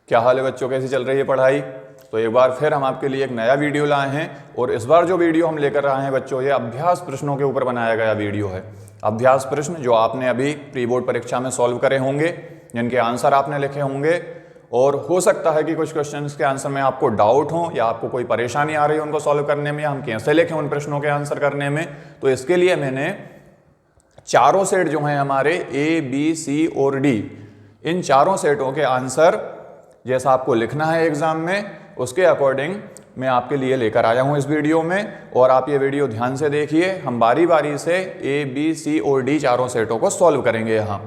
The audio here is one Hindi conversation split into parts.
क्या हाल है बच्चों, कैसी चल रही है पढ़ाई। तो एक बार फिर हम आपके लिए एक नया वीडियो लाए हैं और इस बार जो वीडियो हम लेकर आए हैं बच्चों, ये अभ्यास प्रश्नों के ऊपर बनाया गया वीडियो है। अभ्यास प्रश्न जो आपने अभी प्री बोर्ड परीक्षा में सॉल्व करे होंगे, जिनके आंसर आपने लिखे होंगे, और हो सकता है कि कुछ क्वेश्चंस के आंसर में आपको डाउट हो या आपको कोई परेशानी आ रही हो उनको सॉल्व करने में, या हम कैसे लिखें उन प्रश्नों के आंसर करने में। तो इसके लिए मैंने चारों सेट जो हैं हमारे ए, बी, सी और डी, इन चारों सेटों के आंसर जैसा आपको लिखना है एग्जाम में उसके अकॉर्डिंग मैं आपके लिए लेकर आया हूं इस वीडियो में। और आप ये वीडियो ध्यान से देखिए, हम बारी बारी से ए, बी, सी और डी चारों सेटों को सॉल्व करेंगे यहाँ,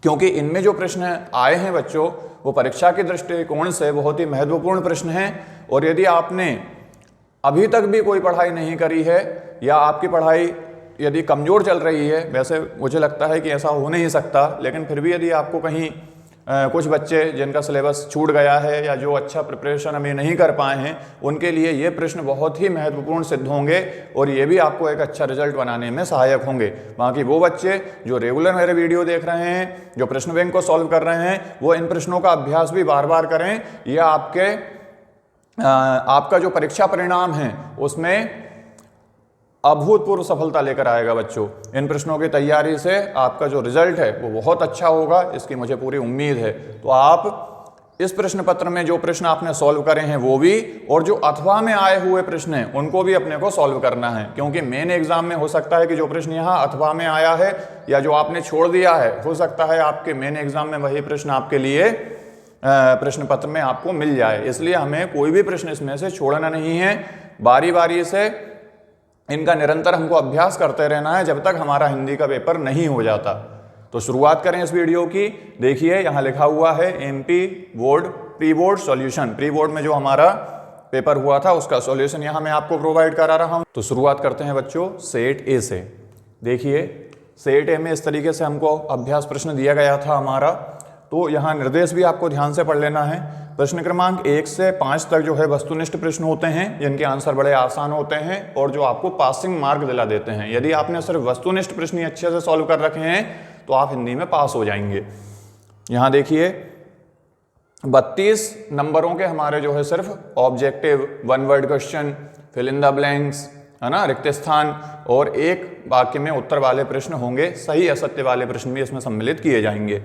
क्योंकि इनमें जो प्रश्न आए हैं बच्चों वो परीक्षा के दृष्टिकोण से बहुत ही महत्वपूर्ण प्रश्न हैं। और यदि आपने अभी तक भी कोई पढ़ाई नहीं करी है या आपकी पढ़ाई यदि कमज़ोर चल रही है, वैसे मुझे लगता है कि ऐसा हो नहीं सकता, लेकिन फिर भी यदि आपको कहीं कुछ बच्चे जिनका सिलेबस छूट गया है या जो अच्छा प्रिपरेशन अभी नहीं कर पाए हैं, उनके लिए ये प्रश्न बहुत ही महत्वपूर्ण सिद्ध होंगे और ये भी आपको एक अच्छा रिजल्ट बनाने में सहायक होंगे। बाकी वो बच्चे जो रेगुलर मेरे वीडियो देख रहे हैं, जो प्रश्न बैंक को सॉल्व कर रहे हैं, वो इन प्रश्नों का अभ्यास भी बार बार करें। यह आपका जो परीक्षा परिणाम है उसमें अभूतपूर्व सफलता लेकर आएगा बच्चों। इन प्रश्नों की तैयारी से आपका जो रिजल्ट है वो बहुत अच्छा होगा, इसकी मुझे पूरी उम्मीद है। तो आप इस प्रश्न पत्र में जो प्रश्न आपने सॉल्व करे हैं वो भी, और जो अथवा में आए हुए प्रश्न हैं उनको भी अपने को सॉल्व करना है, क्योंकि मेन एग्जाम में हो सकता है कि जो प्रश्न यहाँ अथवा में आया है या जो आपने छोड़ दिया है, हो सकता है आपके मेन एग्जाम में वही प्रश्न आपके लिए प्रश्न पत्र में आपको मिल जाए। इसलिए हमें कोई भी प्रश्न इसमें से छोड़ना नहीं है, बारी बारी से इनका निरंतर हमको अभ्यास करते रहना है जब तक हमारा हिंदी का पेपर नहीं हो जाता। तो शुरुआत करें इस वीडियो की। देखिए यहाँ लिखा हुआ है MP board pre board solution. Pre board में जो हमारा पेपर हुआ था उसका सॉल्यूशन यहाँ मैं आपको प्रोवाइड करा रहा हूँ। तो शुरुआत करते हैं बच्चों सेट ए से। देखिए सेट ए में इस तरीके से हमको अभ्यास प्रश्न दिया गया था हमारा, तो यहाँ निर्देश भी आपको ध्यान से पढ़ लेना है। प्रश्न क्रमांक 1 से 5 तक जो है वस्तुनिष्ठ प्रश्न होते हैं, जिनके आंसर बड़े आसान होते हैं और जो आपको पासिंग मार्क दिला देते हैं। यदि आपने सिर्फ वस्तुनिष्ठ प्रश्न ही अच्छे से सॉल्व कर रखे हैं तो आप हिंदी में पास हो जाएंगे। यहाँ देखिए 32 नंबरों के हमारे जो है सिर्फ objective, one word question, fill in the blanks, है ना, रिक्त स्थान, और एक वाक्य में उत्तर वाले प्रश्न होंगे। सही असत्य वाले प्रश्न भी इसमें सम्मिलित किए जाएंगे।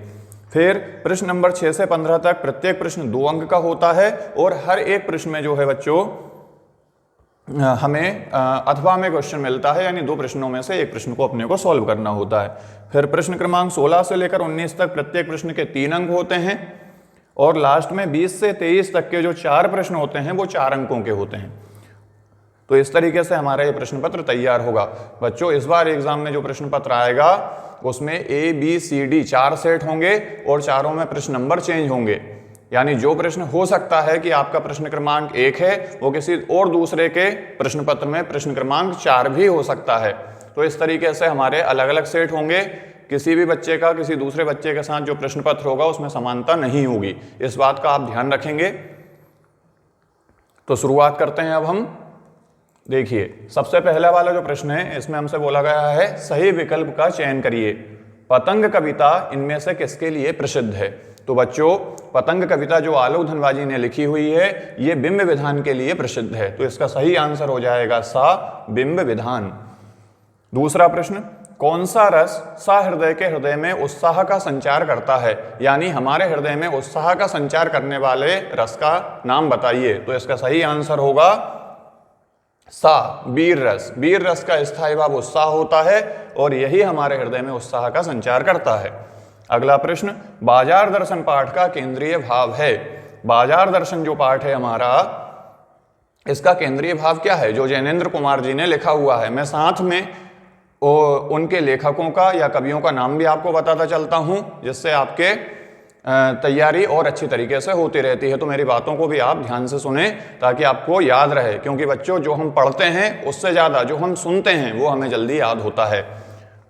फिर प्रश्न नंबर 6 से 15 तक प्रत्येक प्रश्न 2 अंक का होता है और हर एक प्रश्न में जो है बच्चों हमें अथवा में क्वेश्चन मिलता है, यानी 2 प्रश्नों में से एक प्रश्न को अपने को सॉल्व करना होता है। फिर प्रश्न क्रमांक 16 से लेकर 19 तक प्रत्येक प्रश्न के 3 अंक होते हैं और लास्ट में 20 से 23 तक के जो 4 प्रश्न होते हैं वो 4 अंकों के होते हैं। तो इस तरीके से हमारा ये प्रश्न पत्र तैयार होगा बच्चों। इस बार एग्जाम में जो प्रश्न पत्र आएगा उसमें ए, बी, सी, डी 4 सेट होंगे और चारों में प्रश्न नंबर चेंज होंगे, यानी जो प्रश्न हो सकता है कि आपका प्रश्न क्रमांक 1 है वो किसी और दूसरे के प्रश्न पत्र में प्रश्न क्रमांक 4 भी हो सकता है। तो इस तरीके से हमारे अलग अलग सेट होंगे। किसी भी बच्चे का किसी दूसरे बच्चे के साथ जो प्रश्न पत्र होगा उसमें समानता नहीं होगी, इस बात का आप ध्यान रखेंगे। तो शुरुआत करते हैं अब हम। देखिए सबसे पहला वाला जो प्रश्न है इसमें हमसे बोला गया है सही विकल्प का चयन करिए। पतंग कविता इनमें से किसके लिए प्रसिद्ध है? तो बच्चों पतंग कविता जो आलोक धनवाजी ने लिखी हुई है ये बिंब विधान के लिए प्रसिद्ध है, तो इसका सही आंसर हो जाएगा सा, बिंब विधान। दूसरा प्रश्न, कौन सा रस सहृदय के हृदय में उत्साह का संचार करता है? यानी हमारे हृदय में उत्साह का संचार करने वाले रस का नाम बताइए। तो इसका सही आंसर होगा सा, वीर रस। वीर रस का स्थायी भाव उत्साह होता है और यही हमारे हृदय में उत्साह का संचार करता है। अगला प्रश्न, बाजार दर्शन पाठ का केंद्रीय भाव है। बाजार दर्शन जो पाठ है हमारा, इसका केंद्रीय भाव क्या है? जो जैनेन्द्र कुमार जी ने लिखा हुआ है। मैं साथ में उनके लेखकों का या कवियों का नाम भी आपको बताता चलता हूं, जिससे आपके तैयारी और अच्छी तरीके से होती रहती है। तो मेरी बातों को भी आप ध्यान से सुने ताकि आपको याद रहे, क्योंकि बच्चों जो हम पढ़ते हैं उससे ज़्यादा जो हम सुनते हैं वो हमें जल्दी याद होता है।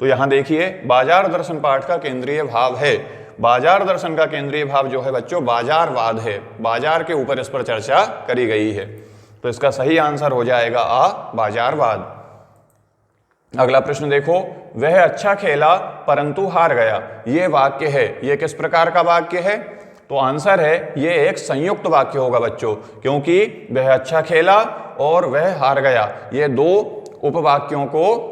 तो यहाँ देखिए बाजार दर्शन पाठ का केंद्रीय भाव है। बाजार दर्शन का केंद्रीय भाव जो है बच्चों बाजारवाद है। बाजार के ऊपर इस पर चर्चा करी गई है, तो इसका सही आंसर हो जाएगा आ, बाजारवाद। अगला प्रश्न देखो, वह अच्छा खेला परंतु हार गया। ये वाक्य है, ये किस प्रकार का वाक्य है? तो आंसर है ये एक संयुक्त वाक्य होगा बच्चों, क्योंकि वह अच्छा खेला और वह हार गया, ये दो उपवाक्यों को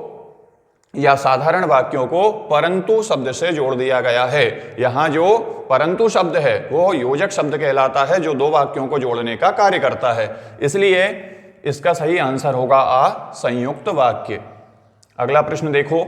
या साधारण वाक्यों को परंतु शब्द से जोड़ दिया गया है। यहां जो परंतु शब्द है वो योजक शब्द कहलाता है, जो दो वाक्यों को जोड़ने का कार्य करता है। इसलिए इसका सही आंसर होगा आ, संयुक्त वाक्य। अगला प्रश्न देखो,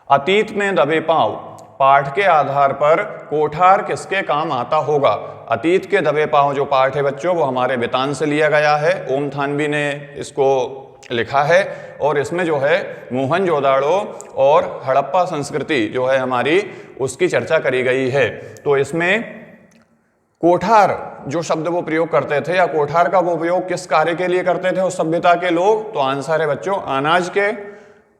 अतीत में दबे पांव पाठ के आधार पर कोठार किसके काम आता होगा। अतीत के दबे पांव जो पाठ है बच्चों वो हमारे वेतान से लिया गया है, ओम थानवी ने इसको लिखा है, और इसमें जो है मोहनजोदाड़ो और हड़प्पा संस्कृति जो है हमारी उसकी चर्चा करी गई है। तो इसमें कोठार जो शब्द वो प्रयोग करते थे या कोठार का वो उपयोग किस कार्य के लिए करते थे उस सभ्यता के लोग, तो आंसर है बच्चों अनाज के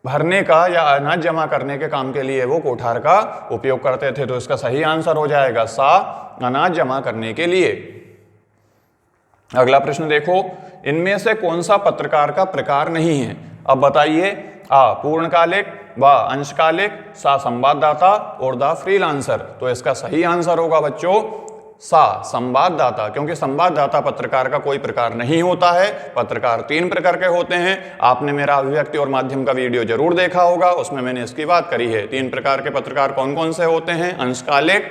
भरने का या अनाज जमा करने के काम के लिए वो कोठार का उपयोग करते थे। तो इसका सही आंसर हो जाएगा सा, अनाज जमा करने के लिए। अगला प्रश्न देखो, इनमें से कौन सा पत्रकार का प्रकार नहीं है। अब बताइए, आ पूर्णकालिक, ब अंशकालिक, सा संवाददाता और द फ्रीलांसर। तो इसका सही आंसर होगा बच्चों सा, संवाददाता, क्योंकि संवाददाता पत्रकार का कोई प्रकार नहीं होता है। पत्रकार 3 प्रकार के होते हैं। आपने मेरा अभिव्यक्ति और माध्यम का वीडियो जरूर देखा होगा, उसमें मैंने इसकी बात करी है। 3 प्रकार के पत्रकार कौन कौन से होते हैं, अंशकालिक,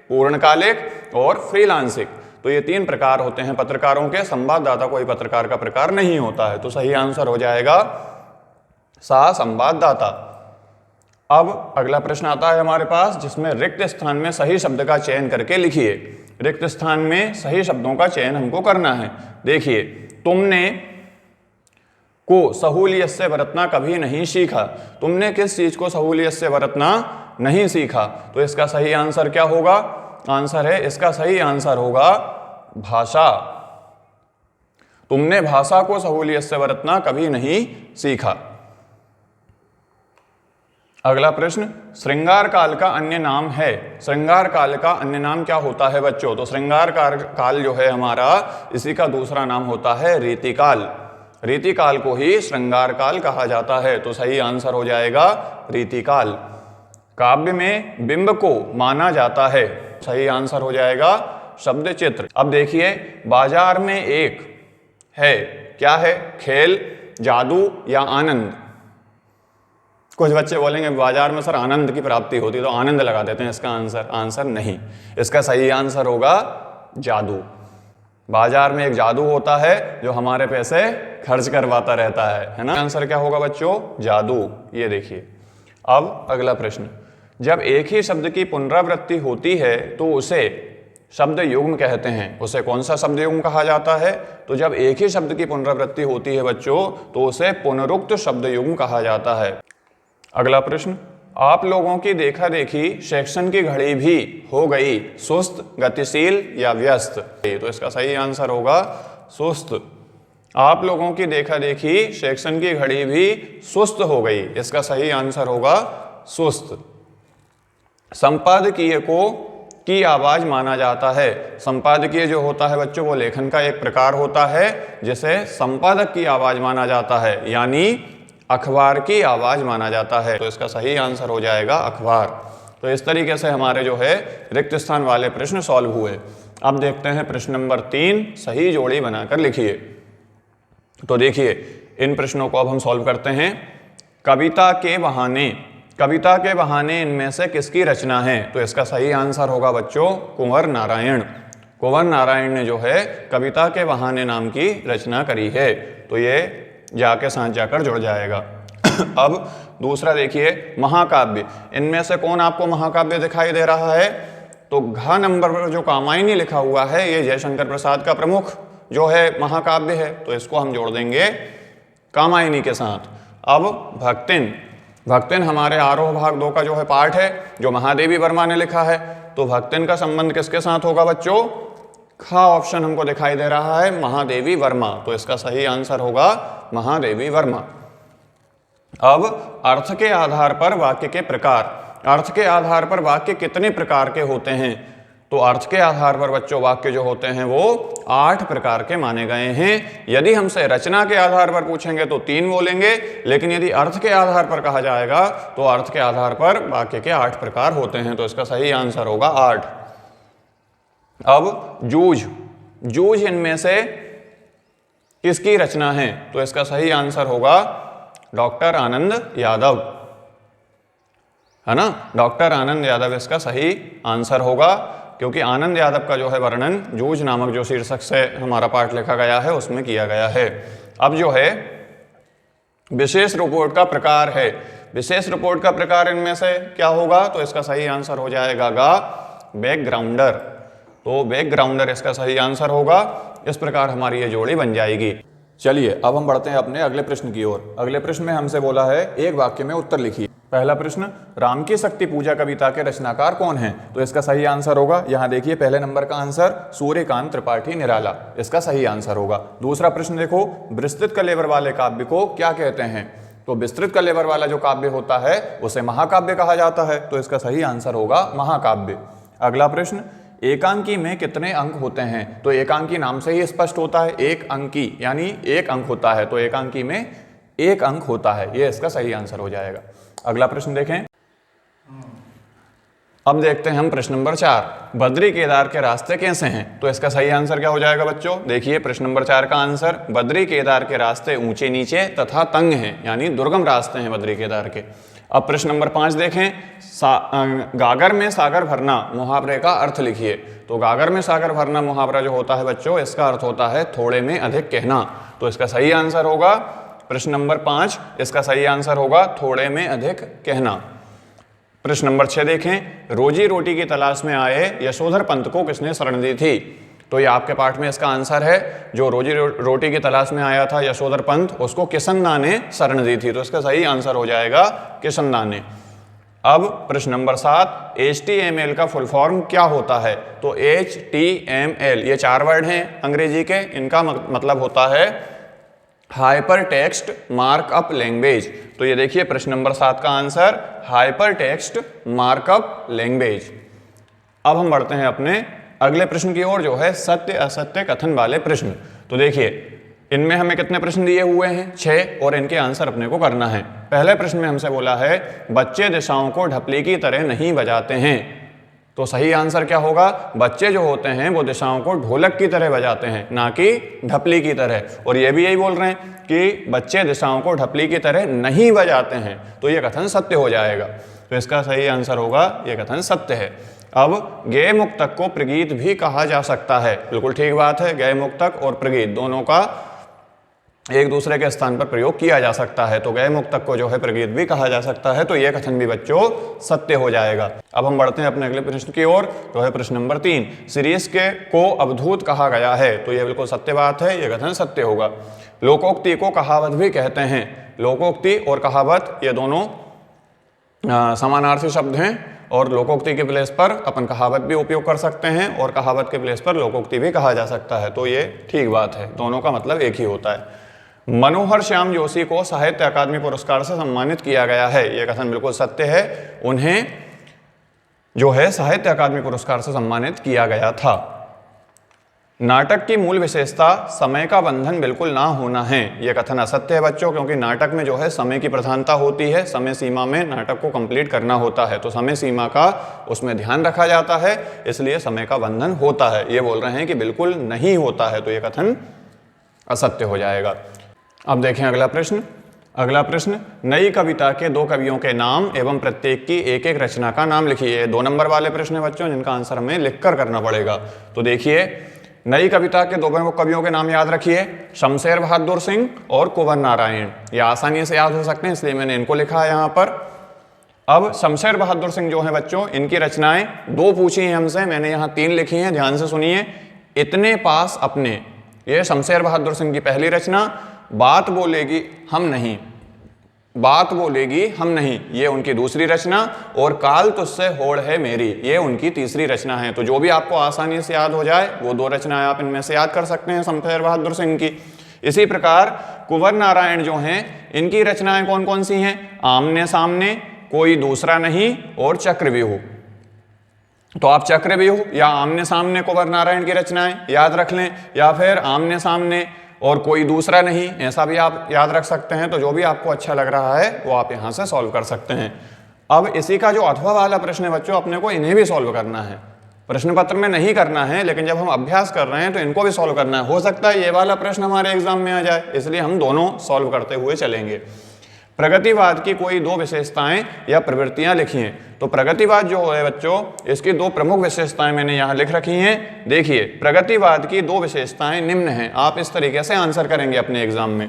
पूर्णकालिक और फ्रीलांसिक। तो ये 3 प्रकार होते हैं पत्रकारों के, संवाददाता कोई पत्रकार का प्रकार नहीं होता है। तो सही आंसर हो जाएगा सा, संवाददाता। अब अगला प्रश्न आता है हमारे पास, जिसमें रिक्त स्थान में सही शब्द का चयन करके लिखिए। रिक्त स्थान में सही शब्दों का चयन हमको करना है। देखिए, तुमने को सहूलियत से बरतना कभी नहीं सीखा। तुमने किस चीज को सहूलियत से बरतना नहीं सीखा। तो इसका सही आंसर क्या होगा, आंसर है इसका सही आंसर होगा भाषा। तुमने भाषा को सहूलियत से बरतना कभी नहीं सीखा। अगला प्रश्न, श्रृंगार काल का अन्य नाम है। श्रृंगार काल का अन्य नाम क्या होता है बच्चों। तो श्रृंगार काल जो है हमारा, इसी का दूसरा नाम होता है रीतिकाल। रीतिकाल को ही श्रृंगार काल कहा जाता है। तो सही आंसर हो जाएगा रीतिकाल। काव्य में बिंब को माना जाता है। सही आंसर हो जाएगा शब्द चित्र। अब देखिए, बाजार में एक है, क्या है, खेल, जादू या आनंद। कुछ बच्चे बोलेंगे बाजार में सर आनंद की प्राप्ति होती है, तो आनंद लगा देते हैं इसका आंसर नहीं। इसका सही आंसर होगा जादू। बाजार में एक जादू होता है जो हमारे पैसे खर्च करवाता रहता है ना। आंसर क्या होगा बच्चों, जादू। ये देखिए, अब अगला प्रश्न, जब एक ही शब्द की पुनरावृत्ति होती है तो उसे शब्द युग्म कहते हैं। उसे कौन सा शब्द युग्म कहा जाता है। तो जब एक ही शब्द की पुनरावृत्ति होती है बच्चों तो उसे पुनरुक्त शब्द युग्म कहा जाता है। अगला प्रश्न, आप लोगों की देखा देखी सेक्शन की घड़ी भी हो गई सुस्त, गतिशील या व्यस्त। तो इसका सही आंसर होगा सुस्त। आप लोगों की देखा देखी सेक्शन की घड़ी भी सुस्त हो गई। इसका सही आंसर होगा सुस्त। संपादकीय को की आवाज माना जाता है। संपादकीय जो होता है बच्चों वो लेखन का एक प्रकार होता है जिसे संपादक की आवाज माना जाता है, यानी अखबार की आवाज माना जाता है। तो इसका सही आंसर हो जाएगा अखबार। तो इस तरीके से हमारे जो है रिक्त स्थान वाले प्रश्न सॉल्व हुए। अब देखते हैं प्रश्न नंबर 3, सही जोड़ी बनाकर लिखिए। तो देखिए, इन प्रश्नों को अब हम सॉल्व करते हैं। कविता के बहाने, कविता के बहाने इनमें से किसकी रचना है। तो इसका सही आंसर होगा बच्चों कुंवर नारायण। कुंवर नारायण ने जो है कविता के बहाने नाम की रचना करी है। तो ये जाके साथ जाकर जुड़ जाएगा। अब दूसरा देखिए, महाकाव्य। इनमें से कौन आपको महाकाव्य दिखाई दे रहा है। तो घ नंबर पर जो कामायनी लिखा हुआ है ये जयशंकर प्रसाद का प्रमुख जो है महाकाव्य है। तो इसको हम जोड़ देंगे कामायनी के साथ। अब भक्तिन, भक्तिन हमारे आरोह भाग 2 का जो है पाठ है जो महादेवी वर्मा ने लिखा है। तो भक्तिन का संबंध किसके साथ होगा बच्चों, ख ऑप्शन हमको दिखाई दे रहा है महादेवी वर्मा। तो इसका सही आंसर होगा महादेवी वर्मा। अब अर्थ के आधार पर वाक्य के प्रकार। अर्थ के आधार पर वाक्य कितने प्रकार के होते हैं। तो अर्थ के आधार पर बच्चों वाक्य जो होते हैं वो 8 प्रकार के माने गए हैं। यदि हमसे रचना के आधार पर पूछेंगे तो 3 बोलेंगे, लेकिन यदि अर्थ के आधार पर कहा जाएगा तो अर्थ के आधार पर वाक्य के 8 प्रकार होते हैं। तो इसका सही आंसर होगा 8। अब जूझ, जूझ इनमें से किसकी रचना है? तो इसका सही आंसर होगा डॉक्टर आनंद यादव, है ना। डॉक्टर आनंद यादव इसका सही आंसर होगा, क्योंकि आनंद यादव का जो है वर्णन जूझ नामक जो शीर्षक से हमारा पाठ लिखा गया है उसमें किया गया है। अब जो है विशेष रिपोर्ट का प्रकार है, विशेष रिपोर्ट का प्रकार इनमें से क्या होगा? तो इसका सही आंसर हो जाएगा गा बैकग्राउंडर। तो बैकग्राउंडर इसका सही आंसर होगा। इस प्रकार हमारी ये जोड़ी बन जाएगी। चलिए अब हम बढ़ते हैं अपने अगले प्रश्न की ओर। अगले प्रश्न में हमसे बोला है एक वाक्य में उत्तर लिखिए। पहला प्रश्न, राम की शक्ति पूजा कविता के रचनाकार कौन हैं? तो इसका सही आंसर होगा, यहाँ देखिए पहले नंबर का आंसर सूर्यकांत त्रिपाठी निराला, इसका सही आंसर होगा। दूसरा प्रश्न देखो, विस्तृत कलेवर वाले काव्य को क्या कहते हैं? तो विस्तृत कलेवर वाला जो काव्य होता है उसे महाकाव्य कहा जाता है, तो इसका सही आंसर होगा महाकाव्य। अगला प्रश्न, एकांकी में कितने अंक होते हैं? तो एकांकी नाम से ही स्पष्ट होता है, एक अंकी यानी एक अंक होता है, तो एकांकी में एक अंक होता है, ये इसका सही आंसर हो जाएगा। अगला प्रश्न देखें। अब देखते हैं हम प्रश्न नंबर 4, बद्री केदार के रास्ते कैसे हैं? तो इसका सही आंसर क्या हो जाएगा बच्चों? देखिए प्रश्न नंबर 4 का आंसर, बद्री केदार के रास्ते ऊंचे नीचे तथा तंग हैं, यानी दुर्गम रास्ते हैं बद्री केदार के। अब प्रश्न नंबर 5 देखें, गागर में सागर भरना मुहावरे का अर्थ लिखिए। तो गागर में सागर भरना मुहावरा जो होता है बच्चों, इसका अर्थ होता है थोड़े में अधिक कहना, तो इसका सही आंसर होगा प्रश्न नंबर 5, इसका सही आंसर होगा थोड़े में अधिक कहना। प्रश्न नंबर 6 देखें, रोजी रोटी की तलाश में आए यशोधर पंत को किसने शरण दी थी? तो ये आपके पाठ में इसका आंसर है, जो रोजी रोटी की तलाश में आया था यशोधर पंत, उसको किशनदा ने शरण दी थी, तो इसका सही आंसर हो जाएगा किशनदा ने। अब प्रश्न नंबर 7, HTML का फुल फॉर्म क्या होता है? तो HTML ये 4 वर्ड हैं अंग्रेजी के, इनका मतलब होता है हाइपर टेक्स्ट मार्कअप लैंग्वेज। तो ये देखिए प्रश्न नंबर 7 का answer hyper text markup language. अब हम बढ़ते हैं अपने अगले प्रश्न की ओर, जो है सत्य असत्य कथन वाले प्रश्न। तो देखिए इनमें हमें कितने प्रश्न दिए हुए हैं? 6, और इनके आंसर अपने को करना है। पहले प्रश्न में हमसे बोला है बच्चे दिशाओं को ढपली की तरह नहीं बजाते हैं, तो सही आंसर क्या होगा? बच्चे जो होते हैं वो दिशाओं को ढोलक की तरह बजाते हैं, ना कि ढपली की तरह। और ये भी यही बोल रहे हैं कि बच्चे दिशाओं को ढपली की तरह नहीं बजाते हैं, तो ये कथन सत्य हो जाएगा। तो इसका सही आंसर होगा ये कथन सत्य है। अब गेय मुक्तक को प्रगीत भी कहा जा सकता है, बिल्कुल ठीक बात है। गेय मुक्तक और प्रगीत दोनों का एक दूसरे के स्थान पर प्रयोग किया जा सकता है, तो गेय मुक्तक को जो है प्रगीत भी कहा जा सकता है, तो यह कथन भी बच्चों सत्य हो जाएगा। अब हम बढ़ते हैं अपने अगले प्रश्न की ओर, तो है प्रश्न नंबर 3, सीरीज के को अवधूत कहा गया है, तो यह बिल्कुल सत्य बात है, यह कथन सत्य होगा। लोकोक्ति को कहावत भी कहते हैं। लोकोक्ति और कहावत ये दोनों समानार्थी शब्द हैं, और लोकोक्ति के प्लेस पर अपन कहावत भी उपयोग कर सकते हैं, और कहावत के प्लेस पर लोकोक्ति भी कहा जा सकता है, तो ये ठीक बात है, दोनों का मतलब एक ही होता है। मनोहर श्याम जोशी को साहित्य अकादमी पुरस्कार से सम्मानित किया गया है, यह कथन बिल्कुल सत्य है। उन्हें जो है साहित्य अकादमी पुरस्कार से सम्मानित किया गया था। नाटक की मूल विशेषता समय का बंधन बिल्कुल ना होना है, यह कथन असत्य है बच्चों, क्योंकि नाटक में जो है समय की प्रधानता होती है, समय सीमा में नाटक को कंप्लीट करना होता है, तो समय सीमा का उसमें ध्यान रखा जाता है, इसलिए समय का बंधन होता है। ये बोल रहे हैं कि बिल्कुल नहीं होता है, तो यह कथन असत्य हो जाएगा। अब देखें अगला प्रश्न। अगला प्रश्न, नई कविता के 2 कवियों के नाम एवं प्रत्येक की एक एक रचना का नाम लिखिए। 2 नंबर वाले प्रश्न है बच्चों, जिनका आंसर हमें लिखकर करना पड़ेगा। तो देखिए नई कविता के 2 कवियों के नाम याद रखिए, शमशेर बहादुर सिंह और कुंवर नारायण। ये आसानी से याद हो सकते हैं, इसलिए मैंने इनको लिखा है यहाँ पर। अब शमशेर बहादुर सिंह जो है बच्चों, इनकी रचनाएं 2 पूछी हैं हमसे, मैंने यहाँ 3 लिखी हैं, ध्यान से सुनिए। इतने पास अपने, ये शमशेर बहादुर सिंह की पहली रचना। बात बोलेगी हम नहीं, बात बोलेगी हम नहीं, ये उनकी दूसरी रचना। और काल तुझसे होड़ है मेरी, ये उनकी तीसरी रचना है। तो जो भी आपको आसानी से याद हो जाए वो 2 रचनाएं आप इनमें से याद कर सकते हैं शमशेर बहादुर सिंह की। इसी प्रकार कुंवर नारायण जो हैं, इनकी रचनाएं कौन कौन सी हैं? आमने सामने, कोई दूसरा नहीं और चक्रव्यूह। तो आप चक्रव्यूह या आमने सामने कुंवर नारायण की रचनाएं याद रख लें, या फिर आमने सामने और कोई दूसरा नहीं, ऐसा भी आप याद रख सकते हैं। तो जो भी आपको अच्छा लग रहा है वो आप यहाँ से सॉल्व कर सकते हैं। अब इसी का जो अथवा वाला प्रश्न है बच्चों, अपने को इन्हें भी सॉल्व करना है। प्रश्न पत्र में नहीं करना है, लेकिन जब हम अभ्यास कर रहे हैं तो इनको भी सॉल्व करना है। हो सकता है ये वाला प्रश्न हमारे एग्जाम में आ जाए, इसलिए हम दोनों सॉल्व करते हुए चलेंगे। प्रगतिवाद की कोई दो विशेषताएं या प्रवृत्तियां लिखिए। तो प्रगतिवाद जो है बच्चों, इसकी दो प्रमुख विशेषताएं मैंने यहाँ लिख रखी हैं। देखिए, प्रगतिवाद की दो विशेषताएं निम्न हैं। आप इस तरीके से आंसर करेंगे अपने एग्जाम में।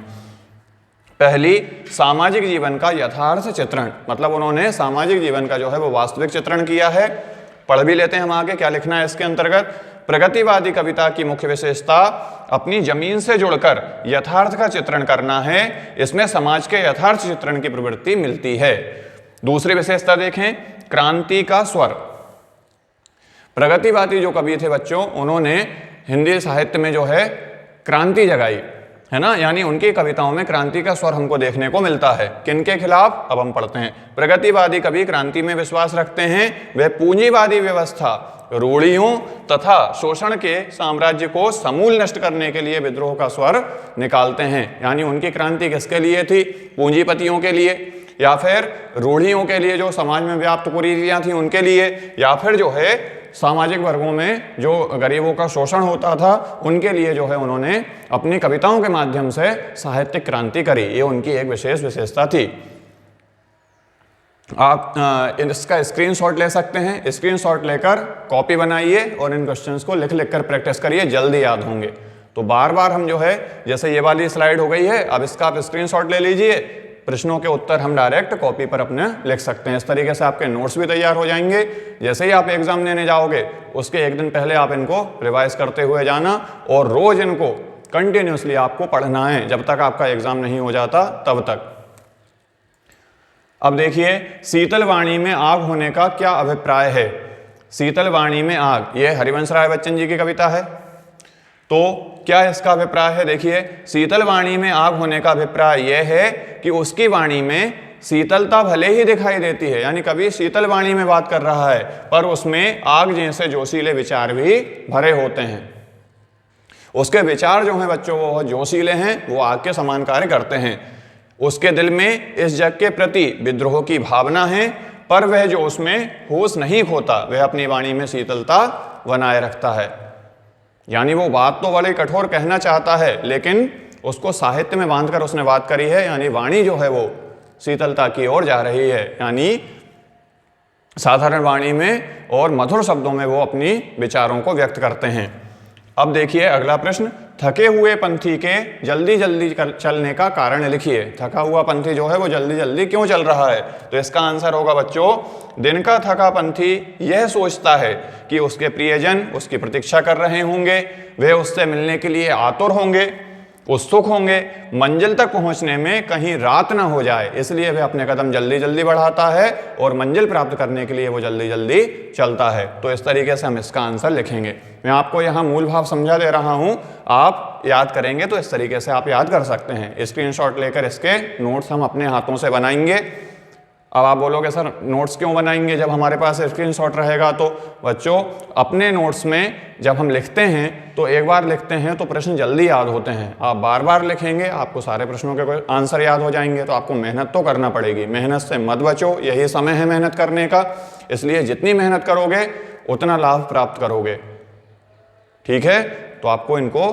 पहली, सामाजिक जीवन का यथार्थ चित्रण, मतलब उन्होंने सामाजिक जीवन का जो है वो वास्तविक चित्रण किया है। पढ़ भी लेते हैं हम आगे क्या लिखना है इसके अंतर्गत। प्रगतिवादी कविता की मुख्य विशेषता अपनी जमीन से जुड़कर यथार्थ का चित्रण करना है। इसमें समाज के यथार्थ चित्रण की प्रवृत्ति मिलती है। दूसरी विशेषता देखें, क्रांति का स्वर। प्रगतिवादी जो कवि थे बच्चों, उन्होंने हिंदी साहित्य में जो है क्रांति जगाई है ना, यानी उनकी कविताओं में क्रांति का स्वर हमको देखने को मिलता है। किनके खिलाफ, अब हम पढ़ते हैं। प्रगतिवादी कवि क्रांति में विश्वास रखते हैं। वे पूंजीवादी व्यवस्था, रूढ़ियों तथा शोषण के साम्राज्य को समूल नष्ट करने के लिए विद्रोह का स्वर निकालते हैं। यानी उनकी क्रांति किसके लिए थी? पूंजीपतियों के लिए, या फिर रूढ़ियों के लिए जो समाज में व्याप्त कुरीतियां थी उनके लिए, या फिर जो है सामाजिक वर्गों में जो गरीबों का शोषण होता था उनके लिए जो है उन्होंने अपनी कविताओं के माध्यम से साहित्यिक क्रांति करी। ये उनकी एक विशेष विशेषता थी। आप इसका स्क्रीनशॉट ले सकते हैं। स्क्रीनशॉट लेकर कॉपी बनाइए और इन क्वेश्चंस को लिख लिख कर प्रैक्टिस करिए, जल्दी याद होंगे। तो बार बार हम जो है, जैसे ये वाली स्लाइड हो गई है, अब इसका आप स्क्रीनशॉट ले लीजिए। प्रश्नों के उत्तर हम डायरेक्ट कॉपी पर अपने लिख सकते हैं। इस तरीके से आपके नोट्स भी तैयार हो जाएंगे। जैसे ही आप एग्जाम देने जाओगे उसके एक दिन पहले आप इनको रिवाइज करते हुए जाना, और रोज इनको कंटिन्यूसली आपको पढ़ना है जब तक आपका एग्जाम नहीं हो जाता तब तक। अब देखिए, शीतल वाणी में आग होने का क्या अभिप्राय है? शीतल वाणी में आग, यह हरिवंश राय बच्चन जी की कविता है। तो क्या इसका अभिप्राय है? देखिए, शीतल वाणी में आग होने का अभिप्राय यह है कि उसकी वाणी में शीतलता भले ही दिखाई देती है, यानी कभी शीतल वाणी में बात कर रहा है, पर उसमें आग जैसे जोशीले विचार भी भरे होते हैं। उसके विचार जो हैं बच्चों वो जोशीले हैं, वो आग के समान कार्य करते हैं। उसके दिल में इस जग के प्रति विद्रोह की भावना है, पर वह जो उसमें होश नहीं खोता, वह अपनी वाणी में शीतलता बनाए रखता है। यानी वो बात तो बड़े कठोर कहना चाहता है, लेकिन उसको साहित्य में बांधकर उसने बात करी है, यानी वाणी जो है वो शीतलता की ओर जा रही है। यानी साधारण वाणी में और मधुर शब्दों में वो अपनी विचारों को व्यक्त करते हैं। अब देखिए अगला प्रश्न, थके हुए पंथी के जल्दी जल्दी चलने का कारण लिखिए। थका हुआ पंथी जो है वो जल्दी जल्दी क्यों चल रहा है? तो इसका आंसर होगा बच्चों, दिन का थका पंथी यह सोचता है कि उसके प्रियजन उसकी प्रतीक्षा कर रहे होंगे, वे उससे मिलने के लिए आतुर होंगे, उत्सुक होंगे, मंजिल तक पहुंचने में कहीं रात ना हो जाए, इसलिए वह अपने कदम जल्दी जल्दी बढ़ाता है और मंजिल प्राप्त करने के लिए वो जल्दी जल्दी चलता है। तो इस तरीके से हम इसका आंसर लिखेंगे। मैं आपको यहाँ मूल भाव समझा दे रहा हूँ, आप याद करेंगे तो इस तरीके से आप याद कर सकते हैं। स्क्रीनशॉट लेकर इसके नोट्स हम अपने हाथों से बनाएंगे। अब आप बोलोगे सर नोट्स क्यों बनाएंगे जब हमारे पास स्क्रीनशॉट रहेगा? तो बच्चों, अपने नोट्स में जब हम लिखते हैं तो एक बार लिखते हैं तो प्रश्न जल्दी याद होते हैं। आप बार बार लिखेंगे, आपको सारे प्रश्नों के आंसर याद हो जाएंगे। तो आपको मेहनत तो करना पड़ेगी, मेहनत से मत बचो, यही समय है मेहनत करने का। इसलिए जितनी मेहनत करोगे उतना लाभ प्राप्त करोगे। ठीक है, तो आपको इनको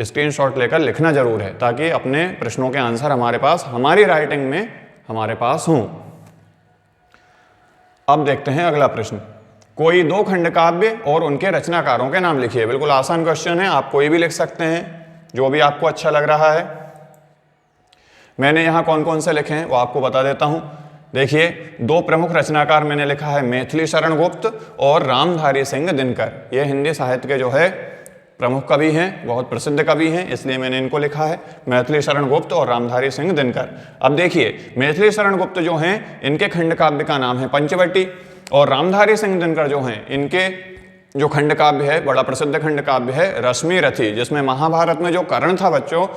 स्क्रीनशॉट लेकर लिखना जरूर है, ताकि अपने प्रश्नों के आंसर हमारे पास, हमारी राइटिंग में हमारे पास हों। अब देखते हैं अगला प्रश्न, कोई दो खंड काव्य और उनके रचनाकारों के नाम लिखिए। बिल्कुल आसान क्वेश्चन है, आप कोई भी लिख सकते हैं जो भी आपको अच्छा लग रहा है। मैंने यहाँ कौन कौन से लिखे हैं वो आपको बता देता हूँ। देखिए, दो प्रमुख रचनाकार मैंने लिखा है, मैथिली शरण गुप्त और रामधारी सिंह दिनकर। ये हिंदी साहित्य के जो है प्रमुख कवि हैं, बहुत प्रसिद्ध कवि हैं, इसलिए मैंने इनको लिखा है, मैथिली शरण गुप्त और रामधारी सिंह दिनकर। अब देखिए, मैथिली शरण गुप्त जो हैं इनके खंड काव्य का नाम है पंचवटी, और रामधारी सिंह दिनकर जो हैं इनके जो खंड काव्य है, बड़ा प्रसिद्ध खंड काव्य है रश्मि रथी, जिसमें महाभारत में जो कर्ण था बच्चों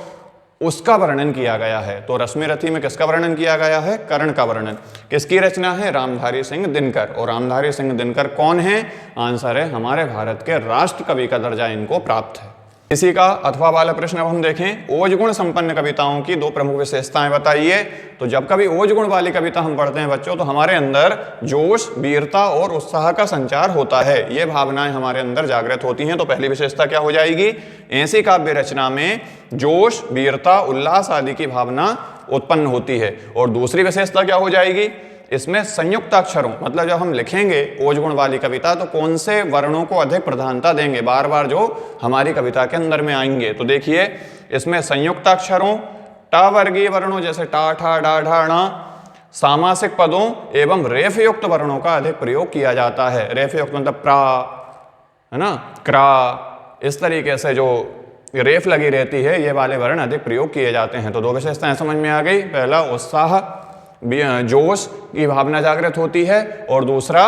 उसका वर्णन किया गया है। तो रश्मि रथी में किसका वर्णन किया गया है? कर्ण का वर्णन। किसकी रचना है? रामधारी सिंह दिनकर। और रामधारी सिंह दिनकर कौन है? आंसर है, हमारे भारत के राष्ट्र कवि का दर्जा इनको प्राप्त है। इसी का अथवा वाला प्रश्न अब हम देखें, ओज गुण संपन्न कविताओं की दो प्रमुख विशेषताएं बताइए। तो जब कभी ओज गुण वाली कविता हम पढ़ते हैं बच्चों, तो हमारे अंदर जोश, वीरता और उत्साह का संचार होता है, ये भावनाएं हमारे अंदर जागृत होती हैं। तो पहली विशेषता क्या हो जाएगी, ऐसी काव्य रचना में जोश, वीरता, उल्लास आदि की भावना उत्पन्न होती है। और दूसरी विशेषता क्या हो जाएगी, इसमें संयुक्त अक्षरों, मतलब जब हम लिखेंगे ओज गुण वाली कविता तो कौन से वर्णों को अधिक प्रधानता देंगे, बार बार जो हमारी कविता के अंदर में आएंगे। तो देखिए इसमें संयुक्त अक्षरों, टा वर्गीय वर्णों जैसे टा, ठा, डा, ढा, णा, सामासिक पदों एवं रेफ युक्त वर्णों का अधिक प्रयोग किया जाता है। रेफ युक्त मतलब प्रा, है ना, क्रा, इस तरीके से जो रेफ लगी रहती है ये वाले वर्ण अधिक प्रयोग किए जाते हैं। तो दो विशेषताएं समझ में आ गई, पहला उत्साह, जोश की भावना जागृत होती है, और दूसरा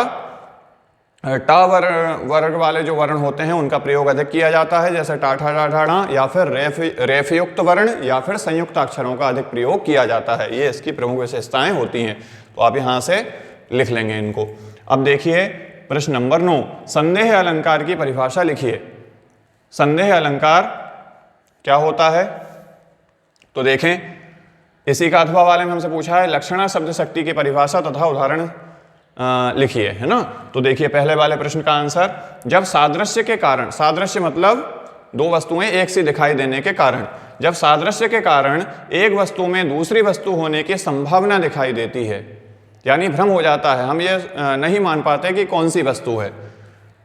टा वर्ग वाले जो वर्ण होते हैं उनका प्रयोग अधिक किया जाता है, जैसे टा, ठा, डा, ढा, णा, या फिर रेफ युक्त वर्ण या फिर संयुक्त अक्षरों का अधिक प्रयोग किया जाता है। ये इसकी प्रमुख विशेषताएं होती हैं। तो आप यहां से लिख लेंगे इनको। अब देखिए प्रश्न नंबर 9, संदेह अलंकार की परिभाषा लिखिए। संदेह अलंकार क्या होता है, तो देखें इसी का अथवा वाले में हमसे पूछा है, लक्षणा शब्द शक्ति की परिभाषा तथा उदाहरण लिखिए, है ना। तो देखिए पहले वाले प्रश्न का आंसर, जब सादृश्य के कारण, सादृश्य मतलब दो वस्तुएं एक सी दिखाई देने के कारण, जब सादृश्य के कारण एक वस्तु में दूसरी वस्तु होने की संभावना दिखाई देती है, यानी भ्रम हो जाता है, हम ये नहीं मान पाते कि कौन सी वस्तु है,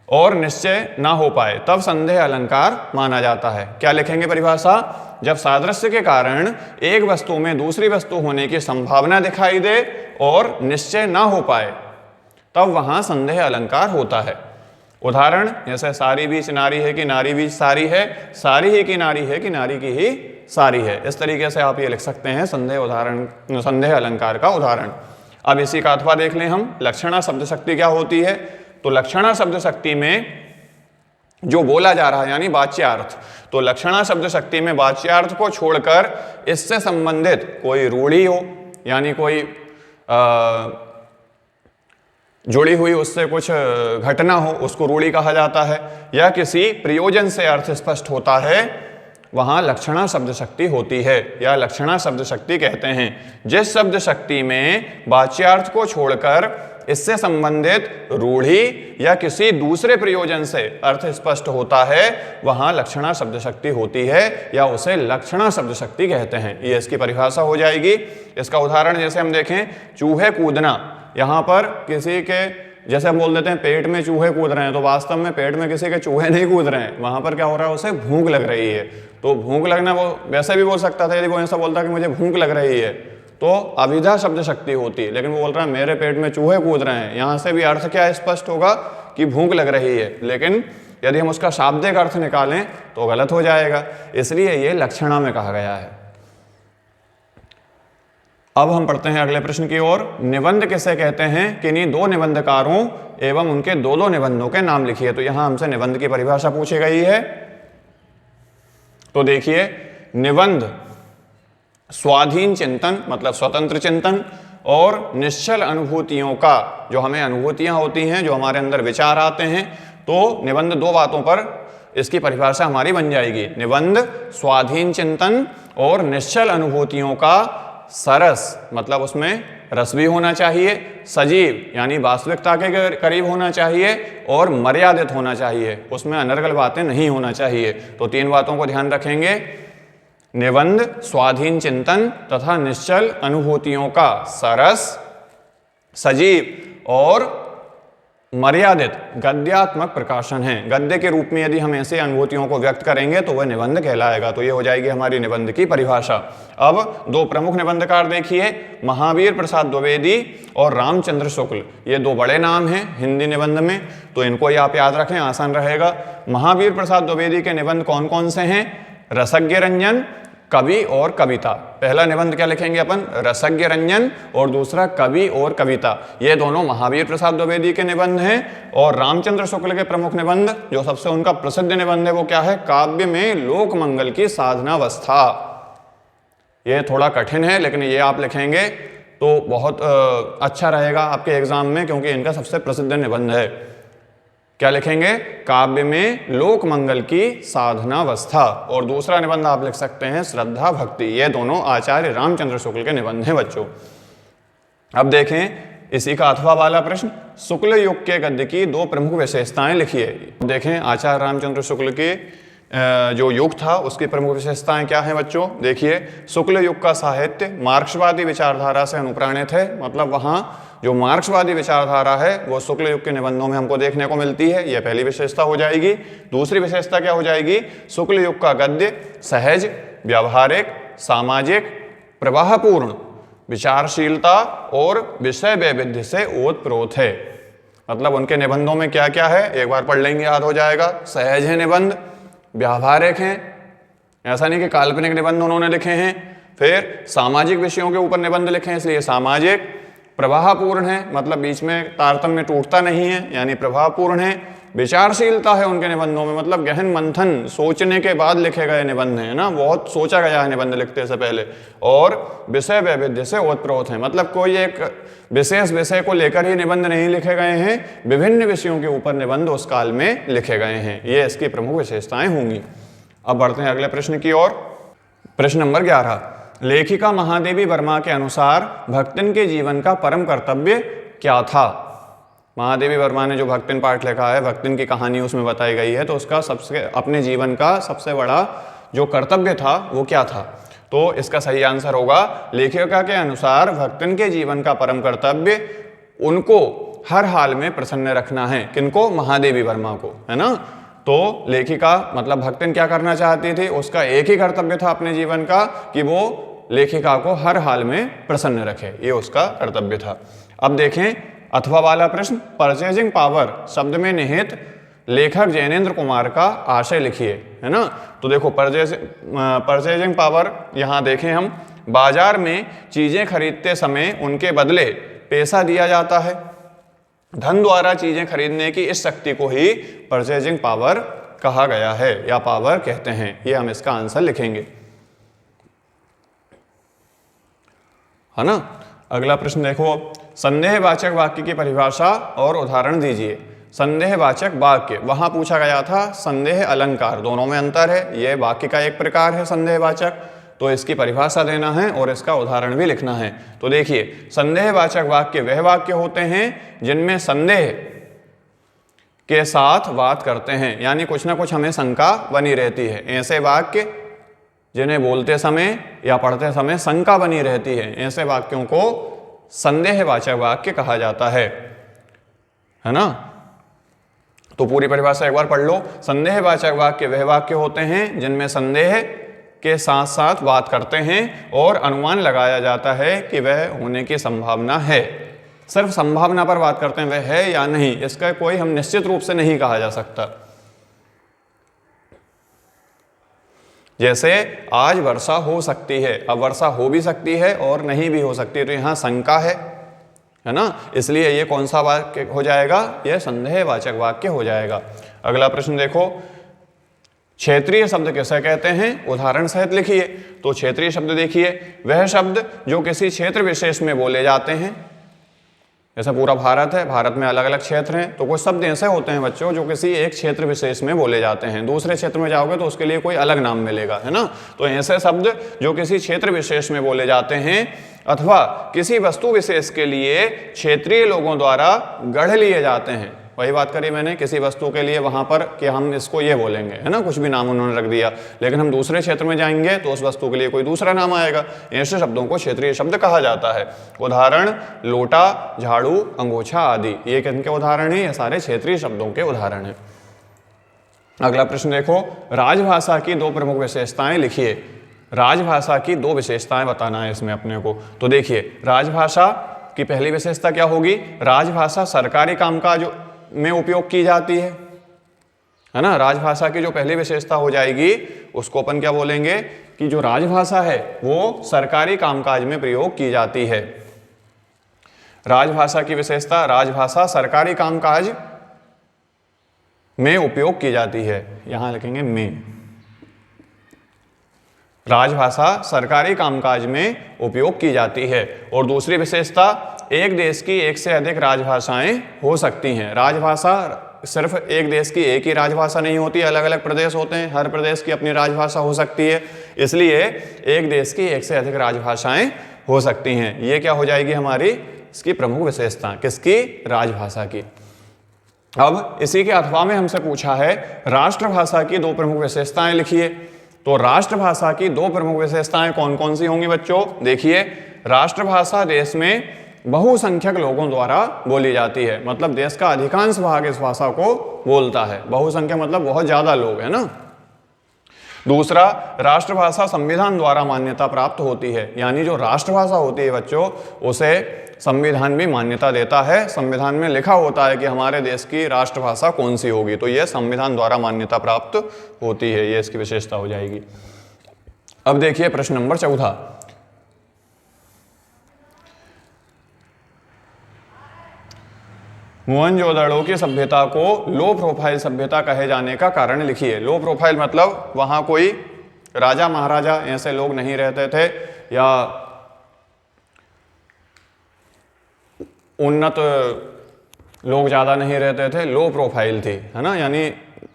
और निश्चय ना हो पाए, तब संदेह अलंकार माना जाता है। क्या लिखेंगे परिभाषा, जब सादृश्य के कारण एक वस्तु में दूसरी वस्तु होने की संभावना दिखाई दे और निश्चय ना हो पाए तब वहां संदेह अलंकार होता है। उदाहरण जैसे सारी बीच नारी है कि नारी बीच सारी है, सारी ही की नारी है कि नारी की ही सारी है। इस तरीके से आप ये लिख सकते हैं संदेह अलंकार का उदाहरण। अब इसी का अथवा देख लें हम, लक्षणा शब्द शक्ति क्या होती है। तो लक्षणा शब्द शक्ति में जो बोला जा रहा है यानी वाच्यार्थ, तो लक्षणा शब्द शक्ति में वाच्यार्थ को छोड़कर इससे संबंधित कोई रूढ़ी हो, यानी कोई जुड़ी हुई उससे कुछ घटना हो, उसको रूढ़ी कहा जाता है, या किसी प्रयोजन से अर्थ स्पष्ट होता है, वहां लक्षणा शब्द शक्ति होती है या लक्षणा शब्द शक्ति कहते हैं। जिस शब्द शक्ति में वाच्यार्थ को छोड़कर इससे संबंधित रूढ़ी या किसी दूसरे प्रयोजन से अर्थ स्पष्ट होता है वहां लक्षणा शब्द शक्ति होती है या उसे लक्षणा शब्द शक्ति कहते हैं। ये इसकी परिभाषा हो जाएगी। इसका उदाहरण जैसे हम देखें, चूहे कूदना, यहाँ पर किसी के, जैसे हम बोल देते हैं पेट में चूहे कूद रहे हैं, तो वास्तव में पेट में किसी के चूहे नहीं कूद रहे हैं, वहां पर क्या हो रहा है, उसे भूख लग रही है। तो भूख लगना वो वैसे भी बोल सकता था, यदि वो ऐसा बोलता कि मुझे भूख लग रही है तो अभिधा शब्द शक्ति होती है, लेकिन वो बोल रहा है मेरे पेट में चूहे कूद रहे हैं, यहां से भी अर्थ क्या स्पष्ट होगा कि भूख लग रही है, लेकिन यदि हम उसका शाब्दिक अर्थ निकालें तो गलत हो जाएगा, इसलिए ये लक्षणा में कहा गया है। अब हम पढ़ते हैं अगले प्रश्न की ओर। निबंध किसे कहते हैं, किन्हीं दो निबंधकारों एवं उनके दो दो निबंधों के नाम लिखिए। तो यहां हमसे निबंध की परिभाषा पूछी गई है। तो देखिए, निबंध स्वाधीन चिंतन मतलब स्वतंत्र चिंतन और निश्चल अनुभूतियों का, जो हमें अनुभूतियां होती हैं, जो हमारे अंदर विचार आते हैं, तो निबंध दो बातों पर इसकी परिभाषा हमारी बन जाएगी। निबंध स्वाधीन चिंतन और निश्चल अनुभूतियों का सरस मतलब उसमें रस भी होना चाहिए, सजीव यानी वास्तविकता के करीब होना चाहिए, और मर्यादित होना चाहिए, उसमें अनर्गल बातें नहीं होना चाहिए। तो तीन बातों को ध्यान रखेंगे, निबंध स्वाधीन चिंतन तथा निश्चल अनुभूतियों का सरस, सजीव और मर्यादित गद्यात्मक प्रकाशन है। गद्य के रूप में यदि हम ऐसे अनुभूतियों को व्यक्त करेंगे तो वह निबंध कहलाएगा। तो ये हो जाएगी हमारी निबंध की परिभाषा। अब दो प्रमुख निबंधकार देखिए, महावीर प्रसाद द्विवेदी और रामचंद्र शुक्ल। ये दो बड़े नाम हैं हिंदी निबंध में, तो इनको ही आप याद रखें, आसान रहेगा। महावीर प्रसाद द्विवेदी के निबंध कौन कौन से हैं? रसज्ञ रंजन, कवि और कविता। पहला निबंध क्या लिखेंगे अपन? रसज्ञ रंजन, और दूसरा कवि और कविता। ये दोनों महावीर प्रसाद द्विवेदी के निबंध हैं। और रामचंद्र शुक्ल के प्रमुख निबंध, जो सबसे उनका प्रसिद्ध निबंध है, वो क्या है? काव्य में लोक मंगल की साधनावस्था। ये थोड़ा कठिन है, लेकिन ये आप लिखेंगे तो बहुत अच्छा रहेगा आपके एग्जाम में, क्योंकि इनका सबसे प्रसिद्ध निबंध है। क्या लिखेंगे? काव्य में लोक मंगल की साधनावस्था। और दूसरा निबंध आप लिख सकते हैं श्रद्धा भक्ति। ये दोनों आचार्य रामचंद्र शुक्ल के निबंध हैं बच्चों। अब देखें इसी का अथवा वाला प्रश्न, शुक्ल युग के गद्य की दो प्रमुख विशेषताएं लिखिए। देखें आचार्य रामचंद्र शुक्ल के जो युग था उसकी प्रमुख विशेषताएं क्या हैं बच्चों? देखिए, शुक्ल युग का साहित्य मार्क्सवादी विचारधारा से अनुप्राणित है, मतलब वहाँ जो मार्क्सवादी विचारधारा है वो शुक्ल युग के निबंधों में हमको देखने को मिलती है। यह पहली विशेषता हो जाएगी। दूसरी विशेषता क्या हो जाएगी? शुक्ल युग का गद्य सहज, व्यावहारिक, सामाजिक, प्रवाहपूर्ण, विचारशीलता और विषय वैविध्य से ओतप्रोत है। मतलब उनके निबंधों में क्या क्या है एक बार पढ़ लेंगे, याद हो जाएगा। सहज है निबंध, व्यावहारिक हैं, ऐसा नहीं कि काल्पनिक निबंध उन्होंने लिखे हैं। फिर सामाजिक विषयों के ऊपर निबंध लिखे हैं इसलिए सामाजिक। प्रवाहपूर्ण है, मतलब बीच में तारतम्य टूटता नहीं है, यानी प्रवाहपूर्ण है। विचारशीलता है उनके निबंधों में, मतलब गहन मंथन सोचने के बाद लिखे गए निबंध हैं ना, बहुत सोचा गया है निबंध लिखते से पहले। और विषय वैविध्य से ओतप्रोत है, मतलब कोई एक विशेष विषय को लेकर ही निबंध नहीं लिखे गए हैं, विभिन्न विषयों के ऊपर निबंध उस काल में लिखे गए हैं। ये इसकी प्रमुख विशेषताएं होंगी। अब बढ़ते हैं अगले प्रश्न की ओर। प्रश्न नंबर 11, लेखिका महादेवी वर्मा के अनुसार भक्तिन के जीवन का परम कर्तव्य क्या था? महादेवी वर्मा ने जो भक्तिन पाठ लिखा है, भक्तिन की कहानी उसमें बताई गई है, तो उसका सबसे अपने जीवन का सबसे बड़ा जो कर्तव्य था वो क्या था? तो इसका सही आंसर होगा, लेखिका के अनुसार भक्तिन के जीवन का परम कर्तव्य उनको हर हाल में प्रसन्न रखना है। किनको? महादेवी वर्मा को, है ना। तो लेखिका मतलब भक्तिन क्या करना चाहती थी? उसका एक ही कर्तव्य था अपने जीवन का कि वो लेखिका को हर हाल में प्रसन्न रखे, ये उसका कर्तव्य था। अब देखें अथवा वाला प्रश्न, परचेजिंग पावर शब्द में निहित लेखक जैनेन्द्र कुमार का आशय लिखिए, है ना। तो देखो परचेजिंग पावर, यहाँ देखें हम, बाजार में चीजें खरीदते समय उनके बदले पैसा दिया जाता है। धन द्वारा चीजें खरीदने की इस शक्ति को ही परचेजिंग पावर कहा गया है या पावर कहते हैं। ये हम इसका आंसर लिखेंगे, है ना। अगला प्रश्न देखो, संदेहवाचक वाक्य की परिभाषा और उदाहरण दीजिए। संदेहवाचक वाक्य, वहां पूछा गया था संदेह अलंकार, दोनों में अंतर है। यह वाक्य का एक प्रकार है संदेहवाचक, तो इसकी परिभाषा देना है और इसका उदाहरण भी लिखना है। तो देखिए, संदेहवाचक वाक्य वह वाक्य होते हैं जिनमें संदेह के साथ बात करते हैं, यानी कुछ ना कुछ हमें शंका बनी रहती है। ऐसे वाक्य जिन्हें बोलते समय या पढ़ते समय शंका बनी रहती है, ऐसे वाक्यों को संदेहवाचक वाक्य कहा जाता है ना। तो पूरी परिभाषा एक बार पढ़ लो। संदेहवाचक वाक्य वह वाक्य होते हैं जिनमें संदेह के साथ साथ बात करते हैं और अनुमान लगाया जाता है कि वह होने की संभावना है। सिर्फ संभावना पर बात करते हैं, वह है या नहीं, इसका कोई हम निश्चित रूप से नहीं कहा जा सकता। जैसे आज वर्षा हो सकती है, अब वर्षा हो भी सकती है और नहीं भी हो सकती है, तो यहाँ शंका है ना, इसलिए ये कौन सा वाक्य हो जाएगा? ये संदेहवाचक वाक्य हो जाएगा। अगला प्रश्न देखो, क्षेत्रीय शब्द किसे कहते हैं? उदाहरण सहित लिखिए। तो क्षेत्रीय शब्द देखिए, वह शब्द जो किसी क्षेत्र विशेष में बोले जाते हैं। जैसे पूरा भारत है, भारत में अलग अलग क्षेत्र हैं, तो कुछ शब्द ऐसे होते हैं बच्चों जो किसी एक क्षेत्र विशेष में बोले जाते हैं। दूसरे क्षेत्र में जाओगे तो उसके लिए कोई अलग नाम मिलेगा, है ना। तो ऐसे शब्द जो किसी क्षेत्र विशेष में बोले जाते हैं अथवा किसी वस्तु विशेष के लिए क्षेत्रीय लोगों द्वारा गढ़ लिए जाते हैं। वही बात करी मैंने, किसी वस्तु के लिए वहां पर कि हम इसको ये बोलेंगे, है ना, कुछ भी नाम उन्होंने रख दिया, लेकिन हम दूसरे क्षेत्र में जाएंगे तो उस वस्तु के लिए कोई दूसरा नाम आएगा। ऐसे शब्दों को क्षेत्रीय शब्द कहा जाता है। उदाहरण लोटा, झाड़ू, अंगोछा आदि, ये किनके उदाहरण है? ये सारे क्षेत्रीय शब्दों के उदाहरण हैं। अगला प्रश्न देखो, राजभाषा की दो प्रमुख विशेषताएं लिखिए। राजभाषा की दो विशेषताएं बताना है इसमें अपने को। तो देखिए, राजभाषा की पहली विशेषता क्या होगी? राजभाषा सरकारी कामकाज में उपयोग की जाती है ना। राजभाषा की जो पहली विशेषता हो जाएगी उसको अपन क्या बोलेंगे कि जो राजभाषा है वो सरकारी कामकाज में प्रयोग की जाती है। राजभाषा की विशेषता, राजभाषा सरकारी कामकाज में उपयोग की जाती है, यहां लिखेंगे में। राजभाषा सरकारी कामकाज में उपयोग की जाती है। और दूसरी विशेषता, एक देश की एक से अधिक राजभाषाएं हो सकती हैं। राजभाषा सिर्फ एक देश की एक ही राजभाषा नहीं होती, अलग अलग प्रदेश होते हैं, हर प्रदेश की अपनी राजभाषा हो सकती है, इसलिए एक देश की एक से अधिक राजभाषाएं हो सकती हैं। ये क्या हो जाएगी हमारी इसकी प्रमुख विशेषता, किसकी? राजभाषा की। अब इसी के अथवा में हमसे पूछा है राष्ट्रभाषा की दो प्रमुख विशेषताएं लिखिए। तो राष्ट्रभाषा की दो प्रमुख विशेषताएं कौन कौन सी होंगी बच्चों? देखिए, राष्ट्रभाषा देश में बहुसंख्यक लोगों द्वारा बोली जाती है, मतलब देश का अधिकांश भाग इस भाषा को बोलता है। बहुसंख्यक मतलब बहुत ज्यादा लोग है ना। दूसरा, राष्ट्रभाषा संविधान द्वारा मान्यता प्राप्त होती है, यानी जो राष्ट्रभाषा होती है बच्चों उसे संविधान भी मान्यता देता है। संविधान में लिखा होता है कि हमारे देश की राष्ट्रभाषा कौन सी होगी, तो यह संविधान द्वारा मान्यता प्राप्त होती है, यह इसकी विशेषता हो जाएगी। अब देखिए प्रश्न नंबर 14, मोहनजोदड़ो की सभ्यता को लो प्रोफाइल सभ्यता कहे जाने का कारण लिखिए। लो प्रोफाइल मतलब वहां कोई राजा महाराजा ऐसे लोग नहीं रहते थे, या उन्नत लोग ज़्यादा नहीं रहते थे, लो प्रोफाइल थी, है ना, यानी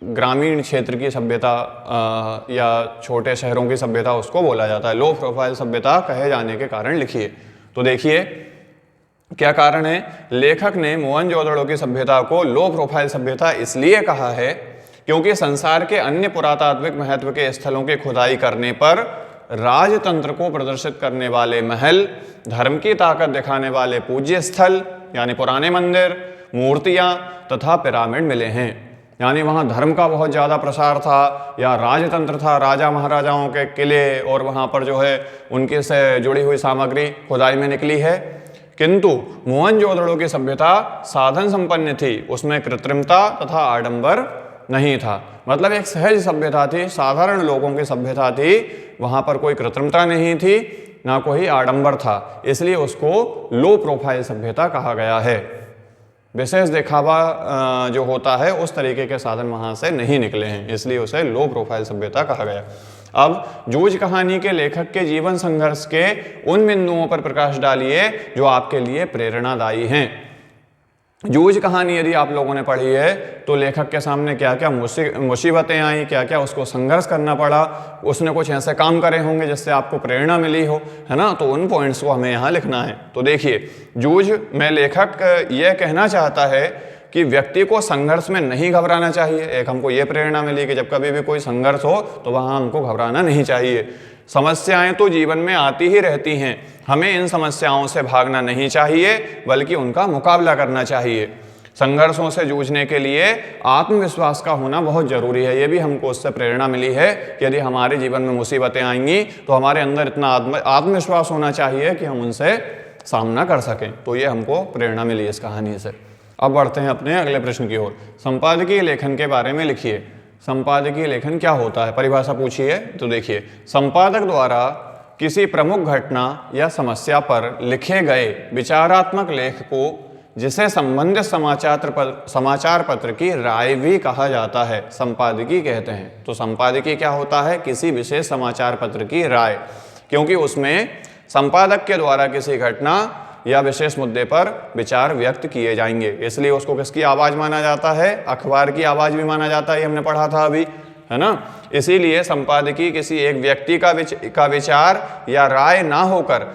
ग्रामीण क्षेत्र की सभ्यता या छोटे शहरों की सभ्यता उसको बोला जाता है। लो प्रोफाइल सभ्यता कहे जाने के कारण लिखिए। तो देखिए क्या कारण है, लेखक ने मोहनजोदड़ो की सभ्यता को लो प्रोफाइल सभ्यता इसलिए कहा है क्योंकि संसार के अन्य पुरातात्विक महत्व के स्थलों की खुदाई करने पर राजतंत्र को प्रदर्शित करने वाले महल, धर्म की ताकत दिखाने वाले पूज्य स्थल यानी पुराने मंदिर, मूर्तियां तथा पिरामिड मिले हैं। यानी वहाँ धर्म का बहुत ज़्यादा प्रसार था, या राजतंत्र था, राजा महाराजाओं के किले, और वहाँ पर जो है उनके से जुड़ी हुई सामग्री खुदाई में निकली है। किंतु मोहनजोदड़ो की सभ्यता साधन संपन्न थी, उसमें कृत्रिमता तथा आडंबर नहीं था। मतलब एक सहज सभ्यता थी, साधारण लोगों की सभ्यता थी, वहां पर कोई कृत्रिमता नहीं थी, ना कोई आडंबर था, इसलिए उसको लो प्रोफाइल सभ्यता कहा गया है। विशेष दिखावा जो होता है उस तरीके के साधन वहां से नहीं निकले हैं, इसलिए उसे लो प्रोफाइल सभ्यता कहा गया। अब जूझ कहानी के लेखक के जीवन संघर्ष के उन बिंदुओं पर प्रकाश डालिए जो आपके लिए प्रेरणादायी हैं। जूझ कहानी यदि आप लोगों ने पढ़ी है तो लेखक के सामने क्या क्या मुसीबतें आई, क्या क्या उसको संघर्ष करना पड़ा, उसने कुछ ऐसे काम करे होंगे जिससे आपको प्रेरणा मिली हो, है ना, तो उन पॉइंट्स को हमें यहाँ लिखना है। तो देखिए, जूझ में लेखक यह कहना चाहता है कि व्यक्ति को संघर्ष में नहीं घबराना चाहिए। एक हमको ये प्रेरणा मिली कि जब कभी भी कोई संघर्ष हो तो वहाँ हमको घबराना नहीं चाहिए। समस्याएं तो जीवन में आती ही रहती हैं, हमें इन समस्याओं से भागना नहीं चाहिए बल्कि उनका मुकाबला करना चाहिए। संघर्षों से जूझने के लिए आत्मविश्वास का होना बहुत जरूरी है। ये भी हमको उससे प्रेरणा मिली है कि यदि हमारे जीवन में मुसीबतें आएंगी तो हमारे अंदर इतना आत्मविश्वास होना चाहिए कि हम उनसे सामना कर सकें। तो ये हमको प्रेरणा मिली इस कहानी से। अब बढ़ते हैं अपने अगले प्रश्न की ओर। संपादकीय लेखन के बारे में लिखिए। संपादकीय लेखन क्या होता है, परिभाषा पूछिए। तो देखिए, संपादक द्वारा किसी प्रमुख घटना या समस्या पर लिखे गए विचारात्मक लेख को, जिसे संबंधित समाचार पत्र की राय भी कहा जाता है, संपादकीय कहते हैं। तो संपादकीय क्या होता है, किसी विशेष समाचार पत्र की राय, क्योंकि उसमें संपादक के द्वारा किसी घटना या विशेष मुद्दे पर विचार व्यक्त किए जाएंगे, इसलिए उसको किसकी आवाज माना जाता है, अखबार की आवाज भी माना जाता है। ये हमने पढ़ा था अभी, है ना। इसीलिए संपादकीय किसी एक व्यक्ति का विचार या राय ना होकर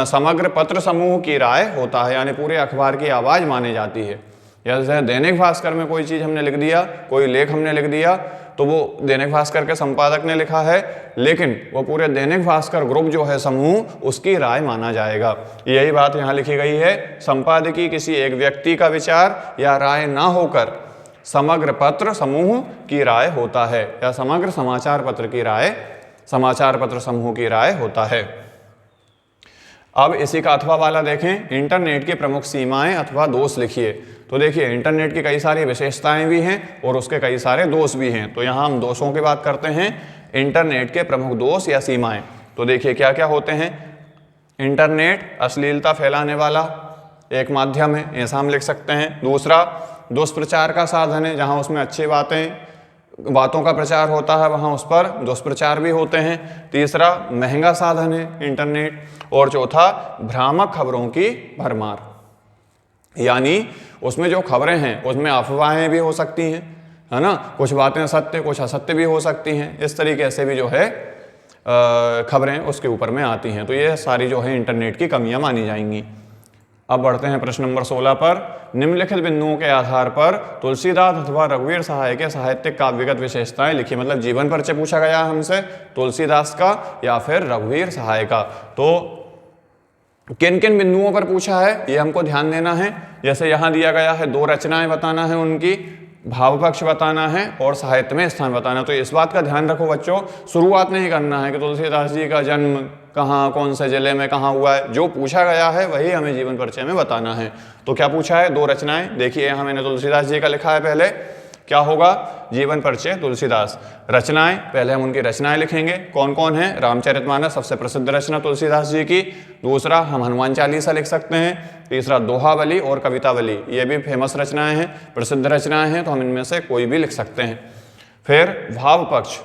समग्र पत्र समूह की राय होता है, यानी पूरे अखबार की आवाज मानी जाती है। जैसे दैनिक भास्कर में कोई चीज हमने लिख दिया, कोई लेख हमने लिख दिया, तो वो दैनिक भास्कर के संपादक ने लिखा है, लेकिन वो पूरे दैनिक भास्कर ग्रुप जो है समूह, उसकी राय माना जाएगा। यही बात यहाँ लिखी गई है, संपादकीय किसी एक व्यक्ति का विचार या राय ना होकर समग्र पत्र समूह की राय होता है, या समग्र समाचार पत्र की राय, समाचार पत्र समूह की राय होता है। अब इसी का अथवा वाला देखें, इंटरनेट की प्रमुख सीमाएं अथवा दोष लिखिए। तो देखिए, इंटरनेट की कई सारी विशेषताएं भी हैं और उसके कई सारे दोष भी हैं। तो यहाँ हम दोषों की बात करते हैं, इंटरनेट के प्रमुख दोष या सीमाएं। तो देखिए क्या क्या होते हैं। इंटरनेट अश्लीलता फैलाने वाला एक माध्यम है, ऐसा हम लिख सकते हैं। दूसरा, दुष्प्रचार का साधन है, जहाँ उसमें अच्छी बातों का प्रचार होता है वहाँ उस पर दुष्प्रचार भी होते हैं। तीसरा, महंगा साधन है इंटरनेट। और चौथा, भ्रामक खबरों की भरमार। यानी उसमें जो खबरें हैं उसमें अफवाहें भी हो सकती हैं, है ना, कुछ बातें सत्य कुछ असत्य भी हो सकती हैं, इस तरीके से भी जो है खबरें उसके ऊपर में आती हैं। तो ये सारी जो है इंटरनेट की कमियां मानी जाएंगी। अब बढ़ते हैं प्रश्न नंबर 16 पर। निम्नलिखित बिंदुओं के आधार पर तुलसीदास अथवा रघुवीर सहाय के साहित्यिक काव्यगत विशेषताएं लिखिए। मतलब जीवन परिचय पूछा गया हमसे तुलसीदास का या फिर रघुवीर सहाय का, तो किन किन बिंदुओं पर पूछा है ये हमको ध्यान देना है। जैसे यहाँ दिया गया है 2 रचनाएं बताना है, उनकी भाव पक्ष बताना है और साहित्य में स्थान बताना। तो इस बात का ध्यान रखो बच्चों, शुरुआत नहीं करना है कि तुलसीदास जी का जन्म कहाँ कौन से जिले में कहाँ हुआ है, जो पूछा गया है वही हमें जीवन परिचय में बताना है। तो क्या पूछा है, 2 रचनाएं। देखिए यहाँ मैंने तुलसीदास जी का लिखा है, पहले क्या होगा, जीवन परिचय तुलसीदास। रचनाएं, पहले हम उनकी रचनाएं लिखेंगे, कौन कौन है। रामचरितमानस सबसे प्रसिद्ध रचना तुलसीदास जी की। दूसरा हम हनुमान चालीसा लिख सकते हैं। तीसरा दोहावली और कवितावली, ये भी फेमस रचनाएं हैं, प्रसिद्ध रचनाएं हैं, तो हम इनमें से कोई भी लिख सकते हैं। फिर भाव पक्ष।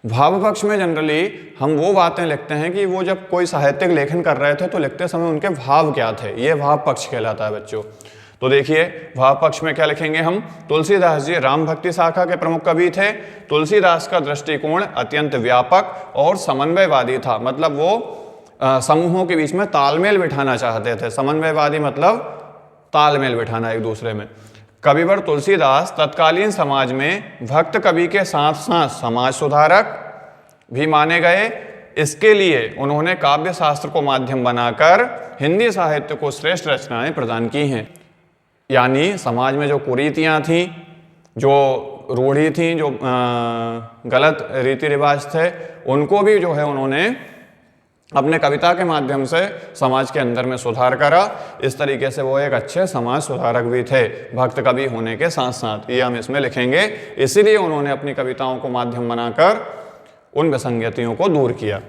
भाव पक्ष में जनरली हम वो बातें लिखते हैं कि वो जब कोई साहित्यिक लेखन कर रहे थे तो लिखते समय उनके भाव क्या थे, ये भाव पक्ष कहलाता है बच्चों। तो देखिए भाव पक्ष में क्या लिखेंगे हम, तुलसीदास जी राम भक्ति शाखा के प्रमुख कवि थे। तुलसीदास का दृष्टिकोण अत्यंत व्यापक और समन्वयवादी था, मतलब वो समूहों के बीच में तालमेल बिठाना चाहते थे। समन्वयवादी मतलब तालमेल बिठाना एक दूसरे में। कविवर तुलसीदास तत्कालीन समाज में भक्त कवि के साथ साथ समाज सुधारक भी माने गए। इसके लिए उन्होंने काव्य शास्त्र को माध्यम बनाकर हिंदी साहित्य को श्रेष्ठ रचनाएं प्रदान की हैं। यानी समाज में जो कुरीतियाँ थीं, जो रूढ़ी थीं, जो गलत रीति रिवाज थे, उनको भी जो है उन्होंने अपने कविता के माध्यम से समाज के अंदर में सुधार करा। इस तरीके से वो एक अच्छे समाज सुधारक भी थे, भक्त कवि होने के साथ साथ, ये हम इसमें लिखेंगे। इसीलिए उन्होंने अपनी कविताओं को माध्यम बनाकर उन विसंगतियों को दूर किया।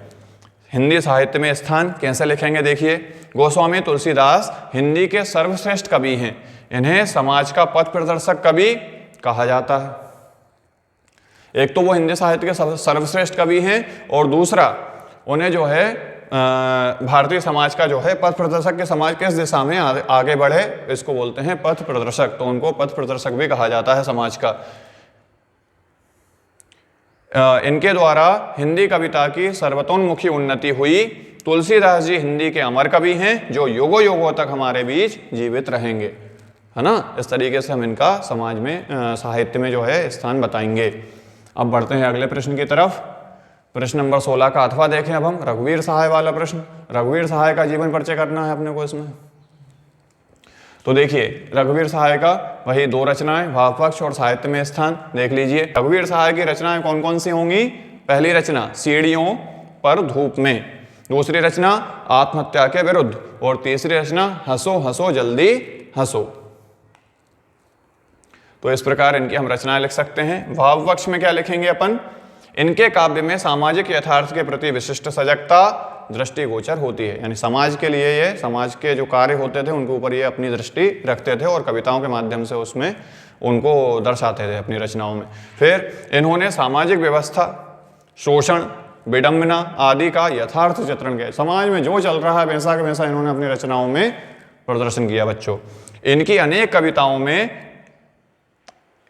हिंदी साहित्य में स्थान कैसे लिखेंगे, देखिए गोस्वामी तुलसीदास हिंदी के सर्वश्रेष्ठ कवि हैं। इन्हें समाज का पथ प्रदर्शक कवि कहा जाता है। एक तो वो हिंदी साहित्य के सर्वश्रेष्ठ कवि हैं और दूसरा उन्हें जो है भारतीय समाज का जो है पथ प्रदर्शक, के समाज किस दिशा में आगे बढ़े इसको बोलते हैं पथ प्रदर्शक। तो उनको पथ प्रदर्शक भी कहा जाता है समाज का। इनके द्वारा हिंदी कविता की सर्वतोन्मुखी उन्नति हुई। तुलसीदास जी हिंदी के अमर कवि हैं जो युगों युगों तक हमारे बीच जीवित रहेंगे, है ना। इस तरीके से हम इनका समाज में साहित्य में जो है स्थान बताएंगे। अब बढ़ते हैं अगले प्रश्न की तरफ। प्रश्न नंबर 16 का अथवा देखें अब हम, रघुवीर सहाय वाला प्रश्न। रघुवीर सहाय का जीवन परिचय करना है अपने को इसमें। तो देखिए रघुवीर सहाय का वही 2 रचनाएं, भाव पक्ष और साहित्य में स्थान। देख लीजिए रघुवीर सहाय की रचनाएं कौन कौन सी होंगी। पहली रचना सीढ़ियों पर धूप में, दूसरी रचना आत्महत्या के विरुद्ध और तीसरी रचना हंसो हंसो जल्दी हंसो। तो इस प्रकार इनकी हम रचनाएं लिख सकते हैं। भाव पक्ष में क्या लिखेंगे अपन, इनके काव्य में सामाजिक यथार्थ के प्रति विशिष्ट सजगता दृष्टिगोचर होती है। यानी समाज के लिए, ये समाज के जो कार्य होते थे उनके ऊपर ये अपनी दृष्टि रखते थे और कविताओं के माध्यम से उसमें उनको दर्शाते थे अपनी रचनाओं में। फिर इन्होंने सामाजिक व्यवस्था, शोषण, विडंबना आदि का यथार्थ चित्रण किया। समाज में जो चल रहा है वैसा का वैसा इन्होंने अपनी रचनाओं में प्रदर्शन किया बच्चों। इनकी अनेक कविताओं में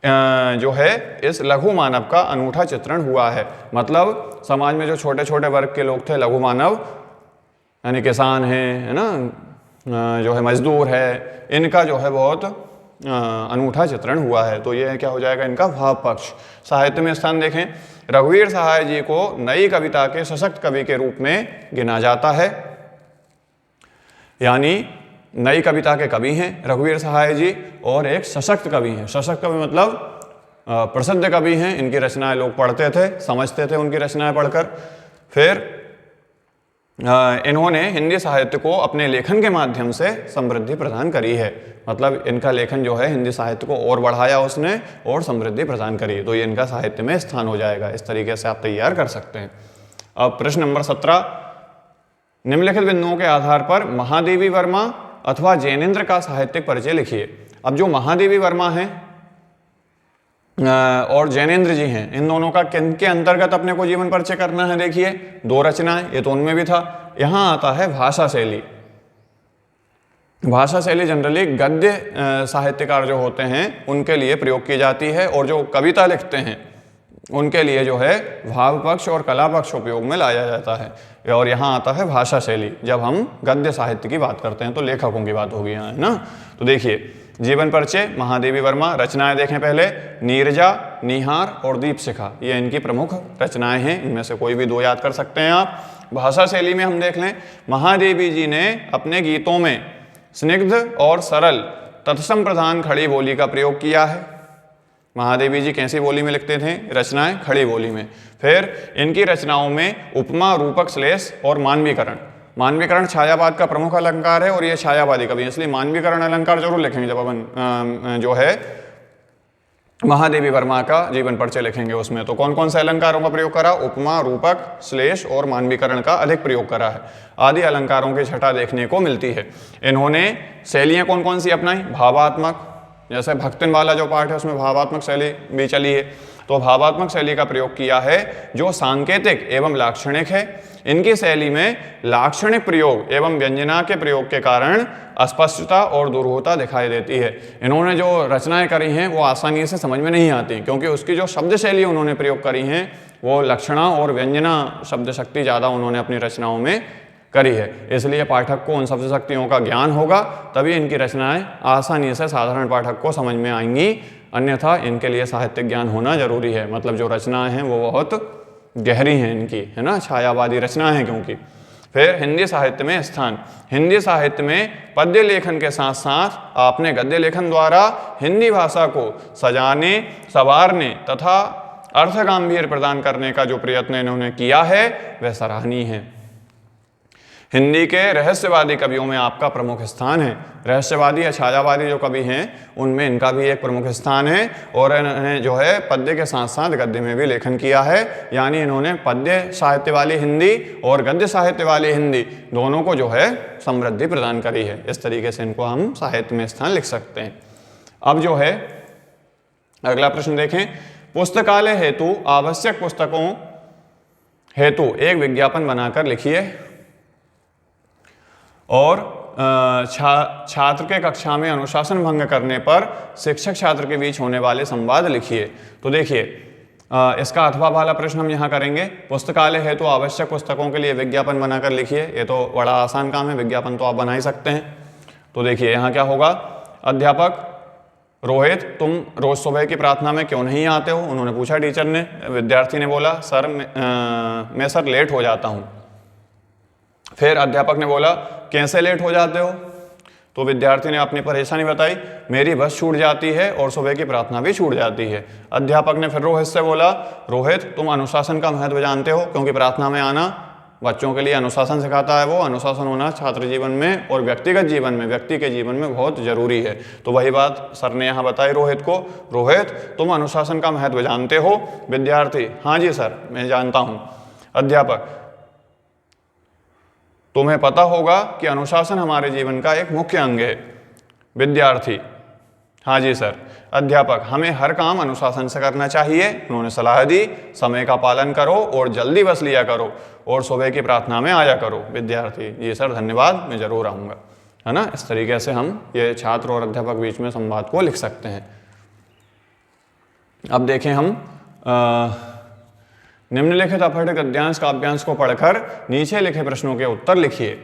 जो है इस लघु मानव का अनूठा चित्रण हुआ है। मतलब समाज में जो छोटे छोटे वर्ग के लोग थे, लघु मानव यानी किसान हैं, है ना, जो है मजदूर है, इनका जो है बहुत अनूठा चित्रण हुआ है। तो ये क्या हो जाएगा इनका भाव पक्ष। साहित्य में स्थान देखें, रघुवीर सहाय जी को नई कविता के सशक्त कवि के रूप में गिना जाता है। यानी नई कविता के कवि हैं रघुवीर सहाय जी और एक सशक्त कवि हैं। सशक्त कवि मतलब प्रसिद्ध कवि हैं, इनकी रचनाएं लोग पढ़ते थे, समझते थे उनकी रचनाएं पढ़कर। फिर इन्होंने हिंदी साहित्य को अपने लेखन के माध्यम से समृद्धि प्रदान करी है। मतलब इनका लेखन जो है हिंदी साहित्य को और बढ़ाया उसने और समृद्धि प्रदान करी। तो ये इनका साहित्य में स्थान हो जाएगा। इस तरीके से आप तैयार कर सकते हैं। अब प्रश्न नंबर 17, निम्नलिखित बिंदुओं के आधार पर महादेवी वर्मा अथवा जैनेन्द्र का साहित्यिक परिचय लिखिए। अब जो महादेवी वर्मा हैं और जैनेन्द्र जी हैं, इन दोनों का किन के अंतर्गत अपने को जीवन परिचय करना है। देखिए 2 रचनाएं, ये तो उनमें भी था। यहाँ आता है भाषा शैली। भाषा शैली जनरली गद्य साहित्यकार जो होते हैं उनके लिए प्रयोग की जाती है, और जो कविता लिखते हैं उनके लिए जो है भाव पक्ष और कला पक्ष उपयोग में लाया जाता है। और यहाँ आता है भाषा शैली। जब हम गद्य साहित्य की बात करते हैं तो लेखकों की बात होगी यहाँ, है ना। तो देखिए, जीवन परिचय महादेवी वर्मा, रचनाएं देखें पहले, नीरजा, निहार और दीपशिखा, ये इनकी प्रमुख रचनाएं हैं। इनमें से कोई भी दो याद कर सकते हैं आप। भाषा शैली में हम देख लें, महादेवी जी ने अपने गीतों में स्निग्ध और सरल तत्सम प्रधान खड़ी बोली का प्रयोग किया है। महादेवी जी कैसी बोली में लिखते थे रचनाएं? खड़ी बोली में। फिर इनकी रचनाओं में उपमा, रूपक, श्लेष और मानवीकरण, मानवीकरण छायावाद का प्रमुख अलंकार है और ये छायावादी कवि, इसलिए मानवीकरण अलंकार जरूर लिखेंगे जब अपन जो है महादेवी वर्मा का जीवन परिचय लिखेंगे उसमें। तो कौन कौन से अलंकारों का प्रयोग करा? उपमा, रूपक, श्लेष और मानवीकरण का अधिक प्रयोग करा है। आदि अलंकारों की छटा देखने को मिलती है। इन्होंने शैलियां कौन कौन सी अपनाई? भावात्मक, जैसे भक्तिन वाला जो पाठ है उसमें भावात्मक शैली भी चली है, तो भावात्मक शैली का प्रयोग किया है जो सांकेतिक एवं लाक्षणिक है। इनकी शैली में लाक्षणिक प्रयोग एवं व्यंजना के प्रयोग के कारण अस्पष्टता और दुरूहता दिखाई देती है। इन्होंने जो रचनाएं करी हैं वो आसानी से समझ में नहीं आती, क्योंकि उसकी जो शब्द शैली उन्होंने प्रयोग करी हैं वो लक्षणा और व्यंजना शब्द शक्ति ज़्यादा उन्होंने अपनी रचनाओं में करी है। इसलिए पाठक को उन शब्द शक्तियों का ज्ञान होगा, तभी इनकी रचनाएं आसानी से साधारण पाठक को समझ में आएंगी, अन्यथा इनके लिए साहित्यिक ज्ञान होना जरूरी है। मतलब जो रचनाएं हैं वो बहुत गहरी हैं इनकी, है ना, छायावादी रचनाएं हैं क्योंकि। फिर हिंदी साहित्य में स्थान, हिंदी साहित्य में पद्य लेखन के साथ साथ आपने गद्य लेखन द्वारा हिंदी भाषा को सजाने, संवारने तथा अर्थ गांभीर्य प्रदान करने का जो प्रयत्न इन्होंने किया है वह सराहनीय है। हिंदी के रहस्यवादी कवियों में आपका प्रमुख स्थान है। रहस्यवादी या छायावादी जो कवि हैं उनमें इनका भी एक प्रमुख स्थान है, और इन्होंने जो है पद्य के साथ साथ गद्य में भी लेखन किया है। यानी इन्होंने पद्य साहित्य वाली हिंदी और गद्य साहित्य वाली हिंदी दोनों को जो है समृद्धि प्रदान करी है। इस तरीके से इनको हम साहित्य में स्थान लिख सकते हैं। अब जो है अगला प्रश्न देखें, पुस्तकालय हेतु आवश्यक पुस्तकों हेतु एक विज्ञापन बनाकर लिखिए और छात्र के कक्षा में अनुशासन भंग करने पर शिक्षक छात्र के बीच होने वाले संवाद लिखिए। तो देखिए, इसका अथवा वाला प्रश्न हम यहाँ करेंगे। पुस्तकालय है तो आवश्यक पुस्तकों के लिए विज्ञापन बनाकर लिखिए। ये तो बड़ा आसान काम है, विज्ञापन तो आप बना ही सकते हैं। तो देखिए यहाँ क्या होगा, अध्यापक रोहित तुम रोज सुबह की प्रार्थना में क्यों नहीं आते हो? उन्होंने पूछा टीचर ने। विद्यार्थी ने बोला सर मैं सर लेट हो जाता हूँ। फिर अध्यापक ने बोला कैसे लेट हो जाते हो? तो विद्यार्थी ने अपनी परेशानी बताई, मेरी बस छूट जाती है और सुबह की प्रार्थना भी छूट जाती है। अध्यापक ने फिर रोहित से बोला, रोहित तुम अनुशासन का महत्व जानते हो, क्योंकि प्रार्थना में आना बच्चों के लिए अनुशासन सिखाता है। वो अनुशासन होना छात्र जीवन में और व्यक्तिगत जीवन में, व्यक्ति के जीवन में बहुत जरूरी है। तो वही बात सर ने यहाँ बताई रोहित को, रोहित तुम अनुशासन का महत्व जानते हो? विद्यार्थी हाँ जी सर मैं जानता हूँ। अध्यापक तुम्हें पता होगा कि अनुशासन हमारे जीवन का एक मुख्य अंग है। विद्यार्थी हाँ जी सर। अध्यापक हमें हर काम अनुशासन से करना चाहिए। उन्होंने सलाह दी समय का पालन करो और जल्दी बस लिया करो और सुबह की प्रार्थना में आया करो। विद्यार्थी जी सर धन्यवाद, मैं जरूर आऊँगा, है ना। इस तरीके से हम ये छात्र और अध्यापक बीच में संवाद को लिख सकते हैं। अब देखें हम निम्नलिखित अपठित गद्यांश काव्यांश को पढ़कर नीचे लिखे प्रश्नों के उत्तर लिखिए।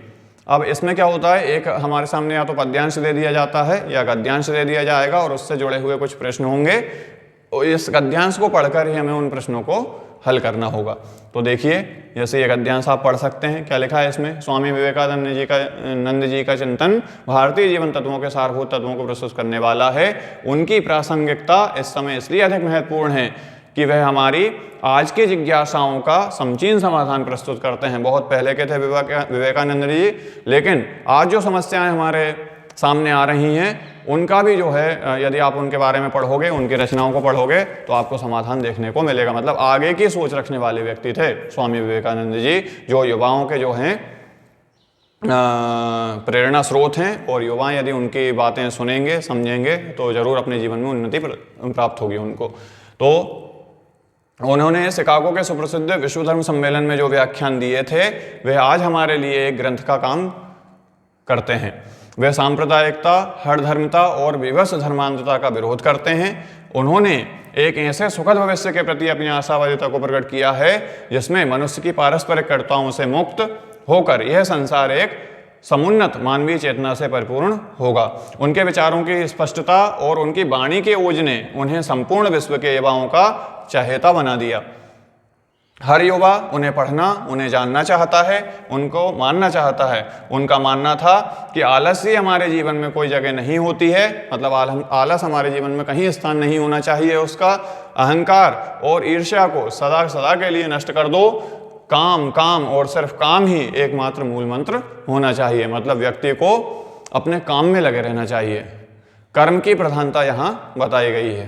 अब इसमें क्या होता है, एक हमारे सामने या तो पद्यांश दे दिया जाता है या गद्यांश दे दिया जाएगा और उससे जुड़े हुए कुछ प्रश्न होंगे। इस गद्यांश को पढ़कर ही हमें उन प्रश्नों को हल करना होगा। तो देखिए जैसे ये गद्यांश आप पढ़ सकते हैं, क्या लिखा है इसमें, स्वामी विवेकानंद जी का चिंतन भारतीय जीवन तत्वों के सारभूत तत्वों को प्रस्तुत करने वाला है। उनकी प्रासंगिकता इस समय इसलिए अधिक महत्वपूर्ण है कि वह हमारी आज की जिज्ञासाओं का समुचित समाधान प्रस्तुत करते हैं। बहुत पहले के थे विवेकानंद जी, लेकिन आज जो समस्याएं हमारे सामने आ रही हैं उनका भी जो है, यदि आप उनके बारे में पढ़ोगे, उनकी रचनाओं को पढ़ोगे तो आपको समाधान देखने को मिलेगा। मतलब आगे की सोच रखने वाले व्यक्ति थे स्वामी विवेकानंद जी, जो युवाओं के जो हैं प्रेरणा स्रोत हैं। और युवा यदि उनकी बातें सुनेंगे समझेंगे तो जरूर अपने जीवन में उन्नति प्राप्त होगी उनको। तो उन्होंने शिकागो के सुप्रसिद्ध विश्व धर्म सम्मेलन में जो व्याख्यान दिए थे वे आज हमारे लिए एक ग्रंथ का काम करते हैं। वे सांप्रदायिकता, हठधर्मिता और विवश धर्मांधता का विरोध करते हैं। उन्होंने एक ऐसे सुखद भविष्य के प्रति अपनी आशावादिता को प्रकट किया है जिसमें मनुष्य की पारस्परिक कर्ताओं से मुक्त होकर यह संसार एक समुन्नत मानवीय चेतना से परिपूर्ण होगा। उनके विचारों की स्पष्टता और उनकी वाणी के ओज ने उन्हें संपूर्ण विश्व के युवाओं का चहेता बना दिया। हर युवा उन्हें पढ़ना, उन्हें जानना चाहता है, उनको मानना चाहता है। उनका मानना था कि आलस ही हमारे जीवन में कोई जगह नहीं होती है, मतलब आलस हमारे जीवन में कहीं स्थान नहीं होना चाहिए उसका। अहंकार और ईर्ष्या को सदा सदा के लिए नष्ट कर दो। काम काम और सिर्फ काम ही एकमात्र मूल मंत्र होना चाहिए, मतलब व्यक्ति को अपने काम में लगे रहना चाहिए। कर्म की प्रधानता यहाँ बताई गई है।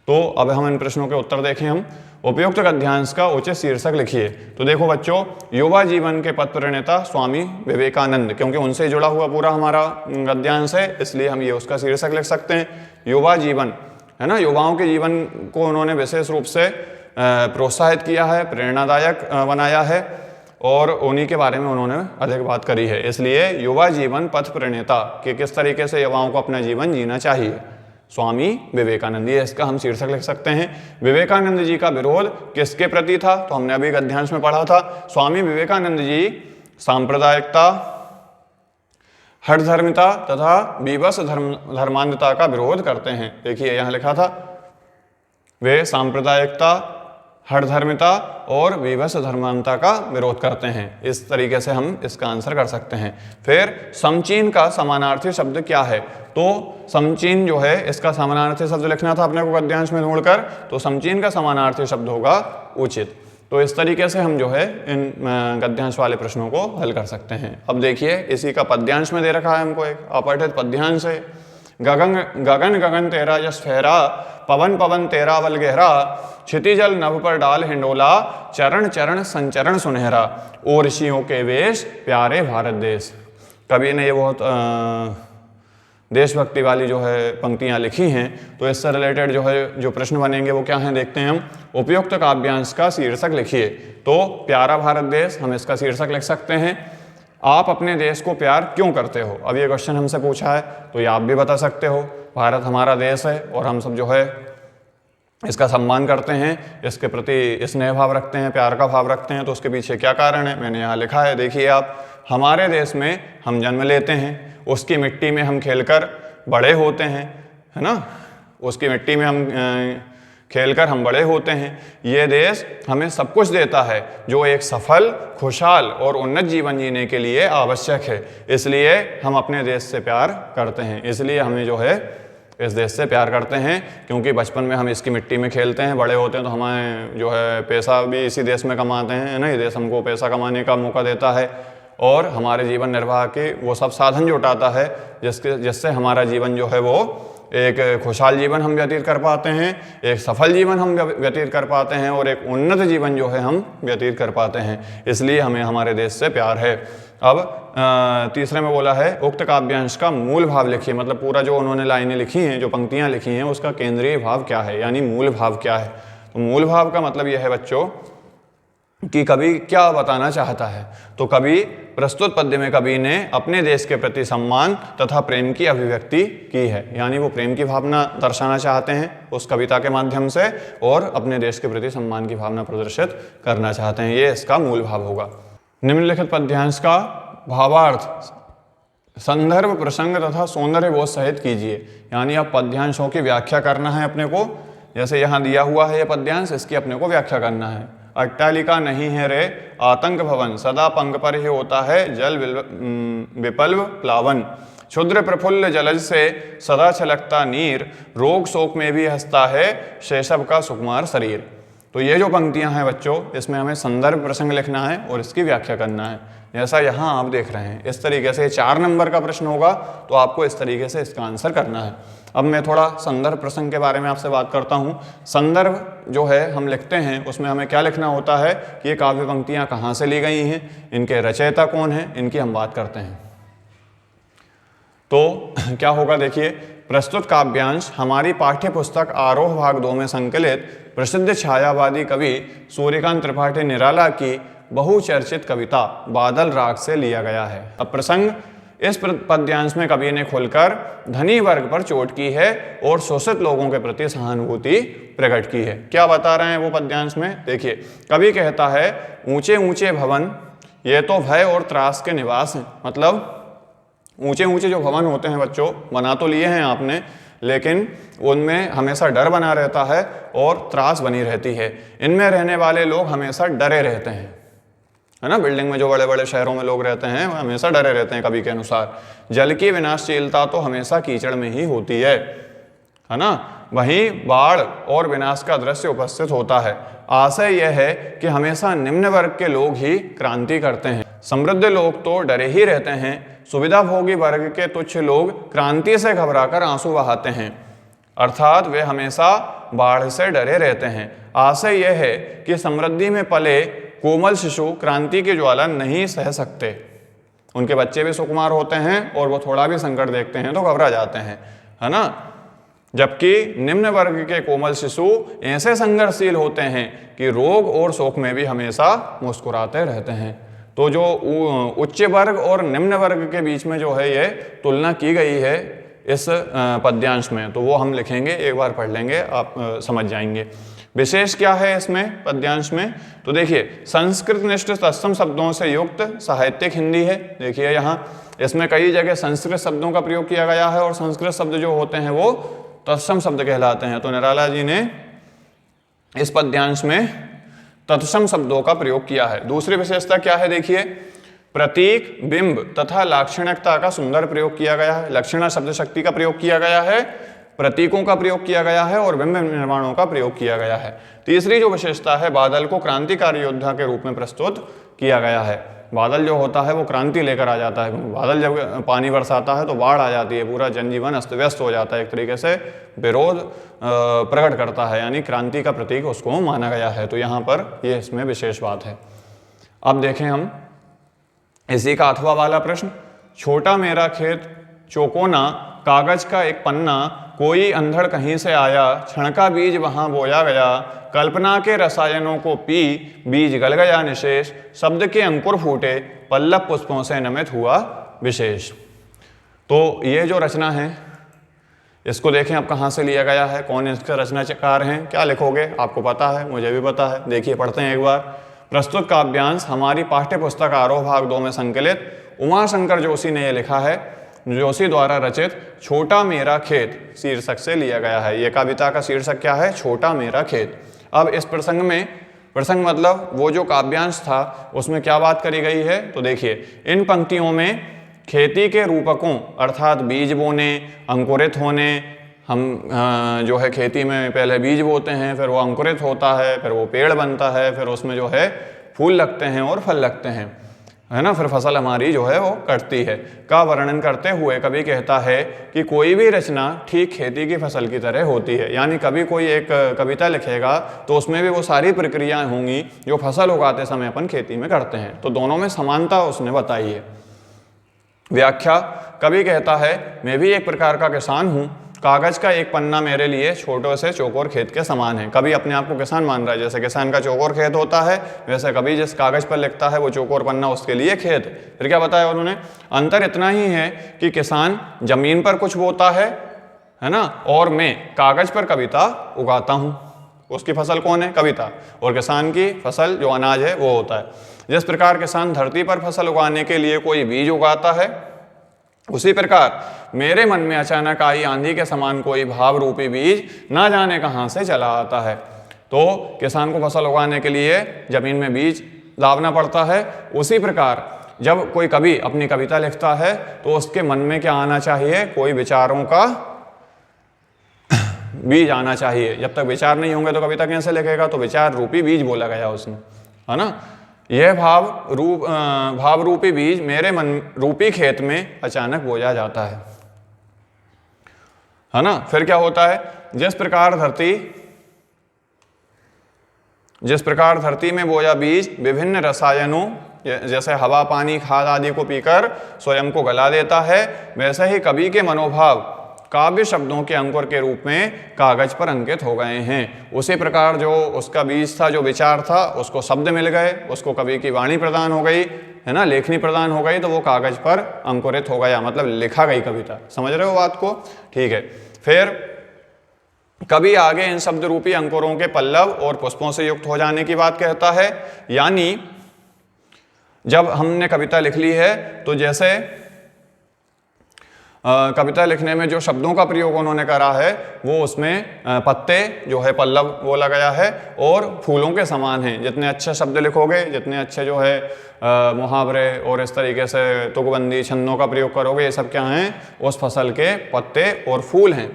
तो अब हम इन प्रश्नों के उत्तर देखें। हम उपयुक्त गद्यांश का उचित शीर्षक लिखिए। तो देखो बच्चों, युवा जीवन के पथ प्रणेता स्वामी विवेकानंद, क्योंकि उनसे जुड़ा हुआ पूरा हमारा गद्यांश है, इसलिए हम ये उसका शीर्षक लिख सकते हैं, युवा जीवन, है ना। युवाओं के जीवन को उन्होंने विशेष रूप से प्रोत्साहित किया है, प्रेरणादायक बनाया है और उन्हीं के बारे में उन्होंने अधिक बात करी है। इसलिए युवा जीवन पथ प्रणेता कि किस तरीके से युवाओं को अपना जीवन जीना चाहिए, स्वामी विवेकानंद, ये इसका हम शीर्षक लिख सकते हैं। विवेकानंद जी का विरोध किसके प्रति था, तो हमने अभी गद्यांश में पढ़ा था। स्वामी विवेकानंद जी सांप्रदायिकता, हठधर्मिता तथा विवश धर्मांधता का विरोध करते हैं। देखिए यहाँ लिखा था, वे सांप्रदायिकता, हठधर्मिता और विवश धर्मांधता का विरोध करते हैं। इस तरीके से हम इसका आंसर कर सकते हैं। फिर समचीन का समानार्थी शब्द क्या है, तो समचीन जो है इसका समानार्थी शब्द लिखना था अपने को गद्यांश में ढूंढकर, तो समचीन का समानार्थी शब्द होगा उचित। तो इस तरीके से हम जो है इन गद्यांश वाले प्रश्नों को हल कर सकते हैं। अब देखिए, इसी का पद्यांश में दे रखा है हमको, एक अपठित पद्यांश है। गगन गगन गगन तेरा यश फहरा, पवन पवन तेरा बल गहरा, क्षितिजल नभ पर डाल हिंडोला, चरण चरण संचरण सुनहरा, ओ ऋषियों के वेश प्यारे भारत देश। कवि ने ये बहुत देशभक्ति वाली जो है पंक्तियाँ लिखी हैं। तो इससे रिलेटेड जो है जो प्रश्न बनेंगे वो क्या हैं देखते हैं हम। उपयुक्त काव्यांश का शीर्षक लिखिए। तो प्यारा भारत देश, हम इसका शीर्षक लिख सकते हैं। आप अपने देश को प्यार क्यों करते हो, अब ये क्वेश्चन हमसे पूछा है, तो ये आप भी बता सकते हो। भारत हमारा देश है और हम सब जो है इसका सम्मान करते हैं, इसके प्रति स्नेह भाव रखते हैं, प्यार का भाव रखते हैं। तो उसके पीछे क्या कारण है, मैंने यहाँ लिखा है, देखिए आप। हमारे देश में हम जन्म लेते हैं, उसकी मिट्टी में हम खेलकर बड़े होते हैं, है ना। उसकी मिट्टी में हम खेलकर हम बड़े होते हैं। ये देश हमें सब कुछ देता है जो एक सफल, खुशहाल और उन्नत जीवन जीने के लिए आवश्यक है। इसलिए हम अपने देश से प्यार करते हैं, इसलिए हमें जो है इस देश से प्यार करते हैं, क्योंकि बचपन में हम इसकी मिट्टी में खेलते हैं, बड़े होते हैं तो हमें जो है पैसा भी इसी देश में कमाते हैं, है ना। ये देश हमको पैसा कमाने का मौका देता है और हमारे जीवन निर्वाह के वो सब साधन जुटाता है जिससे हमारा जीवन जो है वो एक खुशहाल जीवन हम व्यतीत कर पाते हैं, एक सफल जीवन हम व्यतीत कर पाते हैं और एक उन्नत जीवन जो है हम व्यतीत कर पाते हैं। इसलिए हमें हमारे देश से प्यार है। अब तीसरे में बोला है, उक्त काव्यांश का मूल भाव लिखिए। मतलब पूरा जो उन्होंने लाइनें लिखी हैं, जो पंक्तियाँ लिखी हैं, उसका केंद्रीय भाव क्या है, यानी मूल भाव क्या है। तो मूल भाव का मतलब यह है बच्चों कि कवि क्या बताना चाहता है। तो कवि प्रस्तुत पद्य में कवि ने अपने देश के प्रति सम्मान तथा प्रेम की अभिव्यक्ति की है, यानी वो प्रेम की भावना दर्शाना चाहते हैं उस कविता के माध्यम से और अपने देश के प्रति सम्मान की भावना प्रदर्शित करना चाहते हैं। ये इसका मूल भाव होगा। निम्नलिखित पद्यांश का भावार्थ संदर्भ, प्रसंग तथा सौंदर्य बोध सहित कीजिए। यानी अब पद्यांशों की व्याख्या करना है अपने को। जैसे यहाँ दिया हुआ है ये पद्यांश, इसकी अपने को व्याख्या करना है। अट्टालिका नहीं है रे आतंक भवन, सदा पंख पर ही होता है जल विपल्व प्लावन, क्षुद्र प्रफुल्ल जलज से सदा छलकता नीर, रोग शोक में भी हंसता है शैशव का सुकुमार शरीर। तो ये जो पंक्तियां हैं बच्चों, इसमें हमें संदर्भ प्रसंग लिखना है और इसकी व्याख्या करना है, जैसा यहाँ आप देख रहे हैं। इस तरीके से 4 नंबर का प्रश्न होगा, तो आपको इस तरीके से इसका आंसर करना है। अब मैं थोड़ा संदर्भ प्रसंग के बारे में आपसे बात करता हूँ। संदर्भ जो है हम लिखते हैं, उसमें हमें क्या लिखना होता है कि ये काव्य पंक्तियाँ कहाँ से ली गई हैं, इनके रचयिता कौन हैं, इनकी हम बात करते हैं। तो क्या होगा देखिए, प्रस्तुत काव्यांश हमारी पाठ्य पुस्तक आरोह भाग 2 में संकलित प्रसिद्ध छायावादी कवि सूर्यकांत त्रिपाठी निराला की बहुचर्चित कविता बादल राग से लिया गया है। अब प्रसंग इस पद्यांश में कवि ने खुलकर धनी वर्ग पर चोट की है और शोषित लोगों के प्रति सहानुभूति प्रकट की है। क्या बता रहे हैं वो पद्यांश में? देखिए, कवि कहता है ऊंचे ऊंचे भवन ये तो भय और त्रास के निवास हैं। मतलब ऊंचे ऊंचे जो भवन होते हैं बच्चों, बना तो लिए हैं आपने, लेकिन उनमें हमेशा डर बना रहता है और त्रास बनी रहती है। इनमें रहने वाले लोग हमेशा डरे रहते हैं, है ना। बिल्डिंग में जो बड़े बड़े शहरों में लोग रहते हैं वो हमेशा डरे रहते हैं कवि के अनुसार। जल की विनाशशीलता तो हमेशा कीचड़ में ही होती है ना। वहीं बाढ़ और विनाश का दृश्य उपस्थित होता है। आशय यह है कि हमेशा निम्न वर्ग के लोग ही क्रांति करते हैं। समृद्ध लोग तो डरे ही रहते हैं। सुविधा भोगी वर्ग के तुच्छ लोग क्रांति से घबराकर आंसू बहाते हैं, अर्थात वे हमेशा बाढ़ से डरे रहते हैं। आशय यह है कि समृद्धि में पले कोमल शिशु क्रांति की ज्वाला नहीं सह सकते। उनके बच्चे भी सुकुमार होते हैं और वो थोड़ा भी संकट देखते हैं तो घबरा जाते हैं, है ना। जबकि निम्न वर्ग के कोमल शिशु ऐसे संघर्षशील होते हैं कि रोग और शोक में भी हमेशा मुस्कुराते रहते हैं। तो जो उच्च वर्ग और निम्न वर्ग के बीच में जो है ये तुलना की गई है इस पद्यांश में, तो वो हम लिखेंगे, एक बार पढ़ लेंगे, आप समझ जाएंगे। विशेष क्या है इसमें पद्यांश में? तो देखिए, संस्कृत निष्ठ तत्सम शब्दों से युक्त साहित्यिक हिंदी है। देखिए यहाँ इसमें कई जगह संस्कृत शब्दों का प्रयोग किया गया है और संस्कृत शब्द जो होते हैं वो तत्सम शब्द कहलाते हैं। तो निराला जी ने इस पद्यांश में तत्सम शब्दों का प्रयोग किया है। दूसरी विशेषता क्या है? देखिए, प्रतीक, बिंब तथा लाक्षणिकता का सुंदर प्रयोग किया गया है। लक्षणा शब्द शक्ति का प्रयोग किया गया है, प्रतीकों का प्रयोग किया गया है और बिंब निर्माणों का प्रयोग किया गया है। तीसरी जो विशेषता है, बादल को क्रांतिकारी योद्धा के रूप में प्रस्तुत किया गया है। बादल जो होता है वो क्रांति लेकर आ जाता है। बादल जब पानी बरसाता है तो बाढ़ आ जाती है, पूरा जनजीवन अस्त व्यस्त हो जाता है, एक तरीके से विरोध प्रकट करता है, यानी क्रांति का प्रतीक उसको माना गया है। तो यहाँ पर ये इसमें विशेष बात है। अब देखें हम इसी का अथवा वाला प्रश्न। छोटा मेरा खेत चौकोना, कागज का एक पन्ना, कोई अंधड़ कहीं से आया, क्षण का बीज वहां बोया गया, कल्पना के रसायनों को पी, बीज गल गया निशेष, शब्द के अंकुर फूटे, पल्लव पुष्पों से नमित हुआ विशेष। तो ये जो रचना है इसको देखें अब कहाँ से लिया गया है, कौन इसका रचनाकार हैं, क्या लिखोगे, आपको पता है, मुझे भी पता है। देखिए पढ़ते हैं एक बार। प्रस्तुत काव्यांश हमारी पाठ्य पुस्तक आरोह भाग 2 में संकलित उमाशंकर जोशी ने यह लिखा है, जोशी द्वारा रचित छोटा मेरा खेत शीर्षक से लिया गया है। यह कविता का शीर्षक क्या है? छोटा मेरा खेत। अब इस प्रसंग में, प्रसंग मतलब वो जो काव्यांश था उसमें क्या बात करी गई है? तो देखिए, इन पंक्तियों में खेती के रूपकों अर्थात बीज बोने, अंकुरित होने, हम जो है खेती में पहले बीज बोते हैं, फिर वो अंकुरित होता है, फिर वो पेड़ बनता है, फिर उसमें जो है फूल लगते हैं और फल लगते हैं, है ना, फिर फसल हमारी जो है वो कटती है, का वर्णन करते हुए कवि कहता है कि कोई भी रचना ठीक खेती की फसल की तरह होती है। यानी कभी कोई एक कविता लिखेगा तो उसमें भी वो सारी प्रक्रियाएं होंगी जो फसल उगाते समय अपन खेती में करते हैं। तो दोनों में समानता उसने बताई है। व्याख्या, कवि कहता है मैं भी एक प्रकार का किसान हूँ, कागज का एक पन्ना मेरे लिए छोटे से चौकोर खेत के समान है। कभी अपने आप को किसान मान रहा है, जैसे किसान का चौकोर खेत होता है वैसे कभी जिस कागज पर लिखता है वो चौकोर पन्ना उसके लिए खेत। फिर क्या बताया उन्होंने? अंतर इतना ही है कि किसान जमीन पर कुछ बोता है ना, और मैं कागज पर कविता उगाता हूँ। उसकी फसल कौन है? कविता। और किसान की फसल जो अनाज है वो होता है। जिस प्रकार किसान धरती पर फसल उगाने के लिए कोई बीज उगाता है, उसी प्रकार मेरे मन में अचानक आई आंधी के समान कोई भाव रूपी बीज ना जाने कहां से चला आता है। तो किसान को फसल उगाने के लिए जमीन में बीज लावना पड़ता है। उसी प्रकार जब कोई कवि अपनी कविता लिखता है तो उसके मन में क्या आना चाहिए? कोई विचारों का बीज आना चाहिए। जब तक विचार नहीं होंगे तो कविता कैसे लिखेगा? तो विचार रूपी बीज बोला गया उसने, है ना। यह भाव रूपी बीज मेरे मन रूपी खेत में अचानक बोया जाता है ना। फिर क्या होता है? जिस प्रकार धरती में बोया बीज विभिन्न रसायनों जैसे हवा, पानी, खाद आदि को पीकर स्वयं को गला देता है, वैसे ही कवि के मनोभाव काव्य शब्दों के अंकुर के रूप में कागज पर अंकित हो गए हैं। उसी प्रकार जो उसका बीज था, जो विचार था, उसको शब्द मिल गए, उसको कवि की वाणी प्रदान हो गई, है ना, लेखनी प्रदान हो गई, तो वो कागज पर अंकुरित हो गया, मतलब लिखा गई कविता। समझ रहे हो बात को? ठीक है। फिर कवि आगे इन शब्द रूपी अंकुरों के पल्लव और पुष्पों से युक्त हो जाने की बात कहता है। यानी जब हमने कविता लिख ली है तो जैसे कविता लिखने में जो शब्दों का प्रयोग उन्होंने करा है वो उसमें पत्ते जो है पल्लव बोला गया है और फूलों के समान हैं। जितने अच्छे शब्द लिखोगे, जितने अच्छे जो है मुहावरे और इस तरीके से तुकबंदी छंदों का प्रयोग करोगे, ये सब क्या हैं? उस फसल के पत्ते और फूल हैं,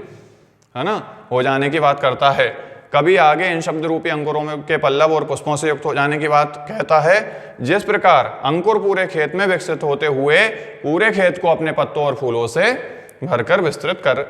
है ना, हो जाने की बात करता है। कभी आगे इन शब्द रूपी अंकुरों में के पल्लव और पुष्पों से युक्त हो जाने की बात कहता है। जिस प्रकार अंकुर पूरे खेत में विकसित होते हुए पूरे खेत को अपने पत्तों और फूलों से भरकर विस्तृत कर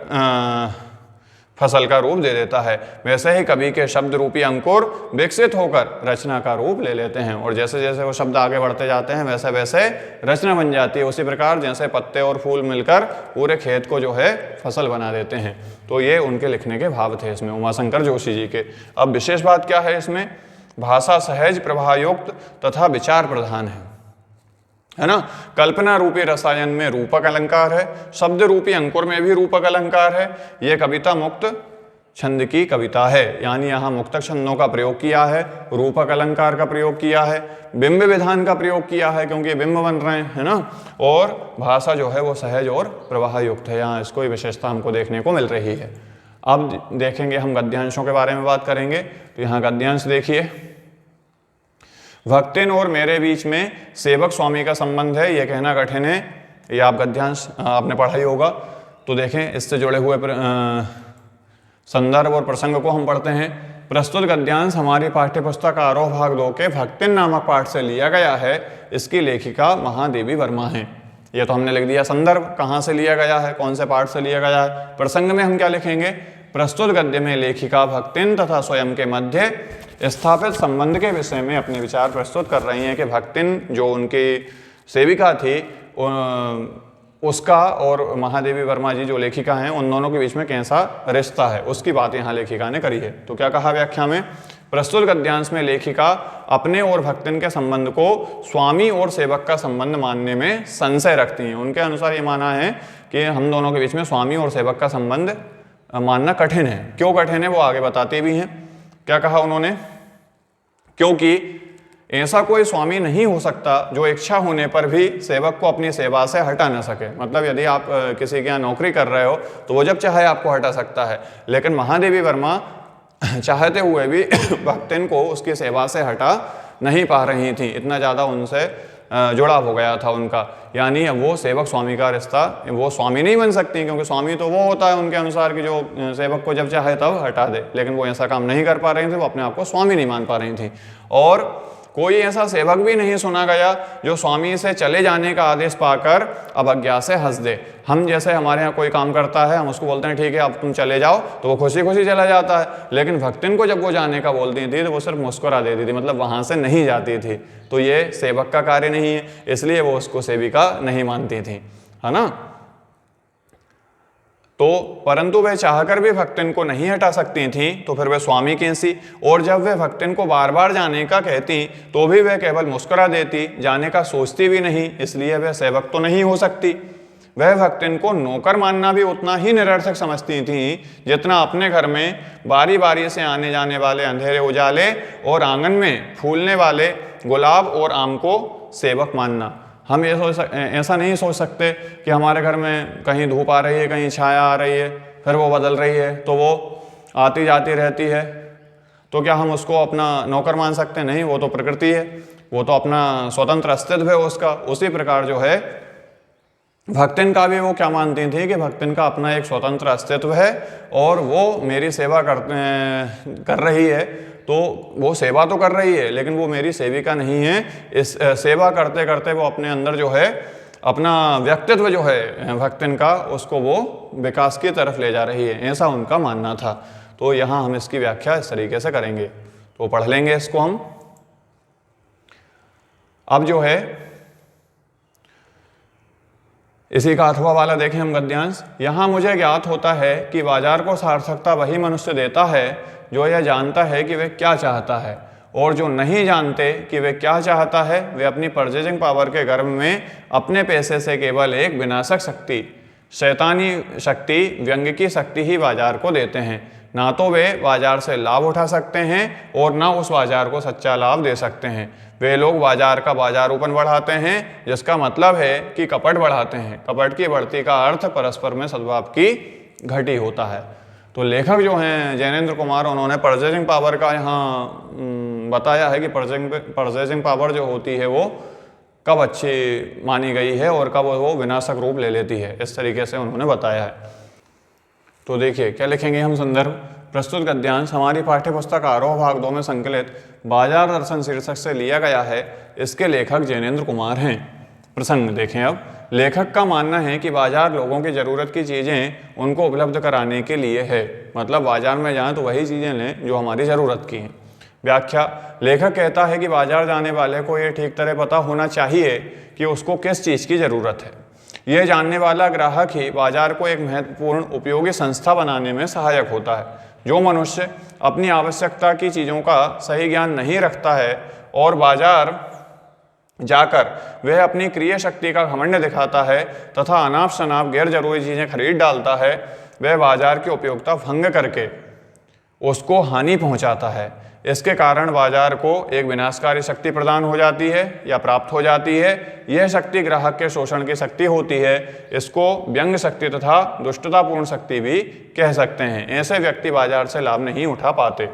फसल का रूप दे देता है, वैसे ही कवि के शब्द रूपी अंकुर विकसित होकर रचना का रूप ले लेते हैं। और जैसे जैसे वो शब्द आगे बढ़ते जाते हैं वैसे वैसे रचना बन जाती है। उसी प्रकार जैसे पत्ते और फूल मिलकर पूरे खेत को जो है फसल बना देते हैं। तो ये उनके लिखने के भाव थे इसमें, उमाशंकर जोशी जी के। अब विशेष बात क्या है इसमें? भाषा सहज, प्रभायुक्त तथा विचार प्रधान है ना। कल्पना रूपी रसायन में रूपक अलंकार है, शब्द रूपी अंकुर में भी रूपक अलंकार है। यह कविता मुक्त छंद की कविता है, यानी यहाँ मुक्तक छंदों का प्रयोग किया है, रूपक अलंकार का प्रयोग किया है, बिंब विधान का प्रयोग किया है क्योंकि बिंब बन रहे हैं, है ना, और भाषा जो है वो सहज और प्रवाह युक्त है। यहाँ इसको विशेषता हमको देखने को मिल रही है। अब देखेंगे हम गद्यांशों के बारे में बात करेंगे। तो यहाँ गद्यांश देखिए, भक्तिन और मेरे बीच में सेवक स्वामी का संबंध है, यह कहना कठिन है। ये आप गद्यांश आपने पढ़ा ही होगा। तो देखें, इससे जुड़े हुए संदर्भ और प्रसंग को हम पढ़ते हैं। प्रस्तुत गद्यांश हमारी पाठ्यपुस्तक आरोह भाग 2 के भक्तिन नामक पाठ से लिया गया है। इसकी लेखिका महादेवी वर्मा है। ये तो हमने लिख दिया संदर्भ, कहाँ से लिया गया है, कौन से पाठ से लिया गया है। प्रसंग में हम क्या लिखेंगे? प्रस्तुत गद्य में लेखिका भक्तिन तथा स्वयं के मध्य स्थापित संबंध के विषय में अपने विचार प्रस्तुत कर रही हैं कि भक्तिन जो उनकी सेविका थी उसका और महादेवी वर्मा जी जो लेखिका हैं उन दोनों के बीच में कैसा रिश्ता है, उसकी बात यहाँ लेखिका ने करी है। तो क्या कहा व्याख्या में? प्रस्तुत गद्यांश में लेखिका अपने और भक्तिन के संबंध को स्वामी और सेवक का संबंध मानने में संशय रखती हैं। उनके अनुसार ये माना है कि हम दोनों के बीच में स्वामी और सेवक का संबंध मानना कठिन है। क्यों कठिन है वो आगे बताते भी हैं। क्या कहा उन्होंने? क्योंकि ऐसा कोई स्वामी नहीं हो सकता जो इच्छा होने पर भी सेवक को अपनी सेवा से हटा ना सके। मतलब यदि आप किसी के यहाँ नौकरी कर रहे हो तो वो जब चाहे आपको हटा सकता है, लेकिन महादेवी वर्मा चाहते हुए भी भक्तिन को उसकी सेवा से हटा नहीं पा रही थी, इतना ज़्यादा उनसे जुड़ाव हो गया था उनका। यानी वो सेवक स्वामी का रिश्ता, वो स्वामी नहीं बन सकती क्योंकि स्वामी तो वो होता है उनके अनुसार कि जो सेवक को जब चाहे तब हटा दे, लेकिन वो ऐसा काम नहीं कर पा रही थी, वो अपने आप को स्वामी नहीं मान पा रही थी। और कोई ऐसा सेवक भी नहीं सुना गया जो स्वामी से चले जाने का आदेश पाकर अवज्ञा से हंस दे। हम जैसे हमारे यहाँ कोई काम करता है, हम उसको बोलते हैं ठीक है अब तुम चले जाओ, तो वो खुशी खुशी चला जाता है। लेकिन भक्तिन को जब वो जाने का बोलती थी तो वो सिर्फ मुस्कुरा देती थी, मतलब वहाँ से नहीं जाती थी। तो ये सेवक का कार्य नहीं है, इसलिए वो उसको सेविका नहीं मानती थी, है ना। तो परंतु वे चाहकर भी भक्तिन को नहीं हटा सकती थीं, तो फिर वे स्वामी कैसी? और जब वे भक्तिन को बार बार जाने का कहती तो भी वे केवल मुस्कुरा देती, जाने का सोचती भी नहीं, इसलिए वे सेवक तो नहीं हो सकती। वह भक्तिन को नौकर मानना भी उतना ही निरर्थक समझती थीं जितना अपने घर में बारी बारी से आने जाने वाले अंधेरे उजाले और आंगन में फूलने वाले गुलाब और आम को सेवक मानना। हम ऐसा नहीं सोच सकते कि हमारे घर में कहीं धूप आ रही है, कहीं छाया आ रही है, फिर वो बदल रही है, तो वो आती जाती रहती है, तो क्या हम उसको अपना नौकर मान सकते? नहीं, वो तो प्रकृति है, वो तो अपना स्वतंत्र अस्तित्व है उसका। उसी प्रकार जो है भक्तिन का भी वो क्या मानती थी कि भक्तिन का अपना एक स्वतंत्र अस्तित्व है और वो मेरी सेवा कर रही है, तो वो सेवा तो कर रही है लेकिन वो मेरी सेविका नहीं है। इस सेवा करते करते वो अपने अंदर जो है अपना व्यक्तित्व जो है भक्तिन का, उसको वो विकास की तरफ ले जा रही है, ऐसा उनका मानना था। तो यहाँ हम इसकी व्याख्या इस तरीके से करेंगे, तो पढ़ लेंगे इसको हम। अब जो है इसी का अथवा वाला देखें हम गद्यांश। यहाँ मुझे ज्ञात होता है कि बाजार को सार्थकता वही मनुष्य देता है जो यह जानता है कि वह क्या चाहता है, और जो नहीं जानते कि वे क्या चाहता है वे अपनी परचेजिंग पावर के गर्भ में अपने पैसे से केवल एक विनाशक शक्ति, शैतानी शक्ति, व्यंग की शक्ति ही बाजार को देते हैं। ना तो वे बाजार से लाभ उठा सकते हैं और ना उस बाजार को सच्चा लाभ दे सकते हैं। वे लोग बाजार का बाजारूपन बढ़ाते हैं, जिसका मतलब है कि कपट बढ़ाते हैं। कपट की बढ़ती का अर्थ परस्पर में सद्भाव की घटी होता है। तो लेखक जो हैं जैनेंद्र कुमार, उन्होंने परचेजिंग पावर का यहाँ बताया है कि परचेजिंग पावर जो होती है वो कब अच्छी मानी गई है और कब वो विनाशक रूप ले लेती है, इस तरीके से उन्होंने बताया है। तो देखिए क्या लिखेंगे हम संदर्भ। प्रस्तुत गद्यांश हमारी पाठ्य पुस्तक आरोह भाग 2 में संकलित बाजार दर्शन शीर्षक से लिया गया है। इसके लेखक जैनेंद्र कुमार हैं। प्रसंग देखें अब। लेखक का मानना है कि बाजार लोगों की ज़रूरत की चीज़ें उनको उपलब्ध कराने के लिए है, मतलब बाजार में जाएं तो वही चीज़ें लें जो हमारी ज़रूरत की हैं। व्याख्या। लेखक कहता है कि बाजार जाने वाले को ये ठीक तरह पता होना चाहिए कि उसको किस चीज़ की ज़रूरत है। यह जानने वाला ग्राहक ही बाजार को एक महत्वपूर्ण उपयोगी संस्था बनाने में सहायक होता है। जो मनुष्य अपनी आवश्यकता की चीज़ों का सही ज्ञान नहीं रखता है और बाजार जाकर वह अपनी क्रिया शक्ति का घमंड दिखाता है तथा अनाप शनाप गैर जरूरी चीज़ें खरीद डालता है, वह बाजार की उपयोगिता भंग करके उसको हानि पहुंचाता है। इसके कारण बाजार को एक विनाशकारी शक्ति प्रदान हो जाती है या प्राप्त हो जाती है। यह शक्ति ग्राहक के शोषण की शक्ति होती है। इसको व्यंग शक्ति तथा दुष्टतापूर्ण शक्ति भी कह सकते हैं। ऐसे व्यक्ति बाजार से लाभ नहीं उठा पाते।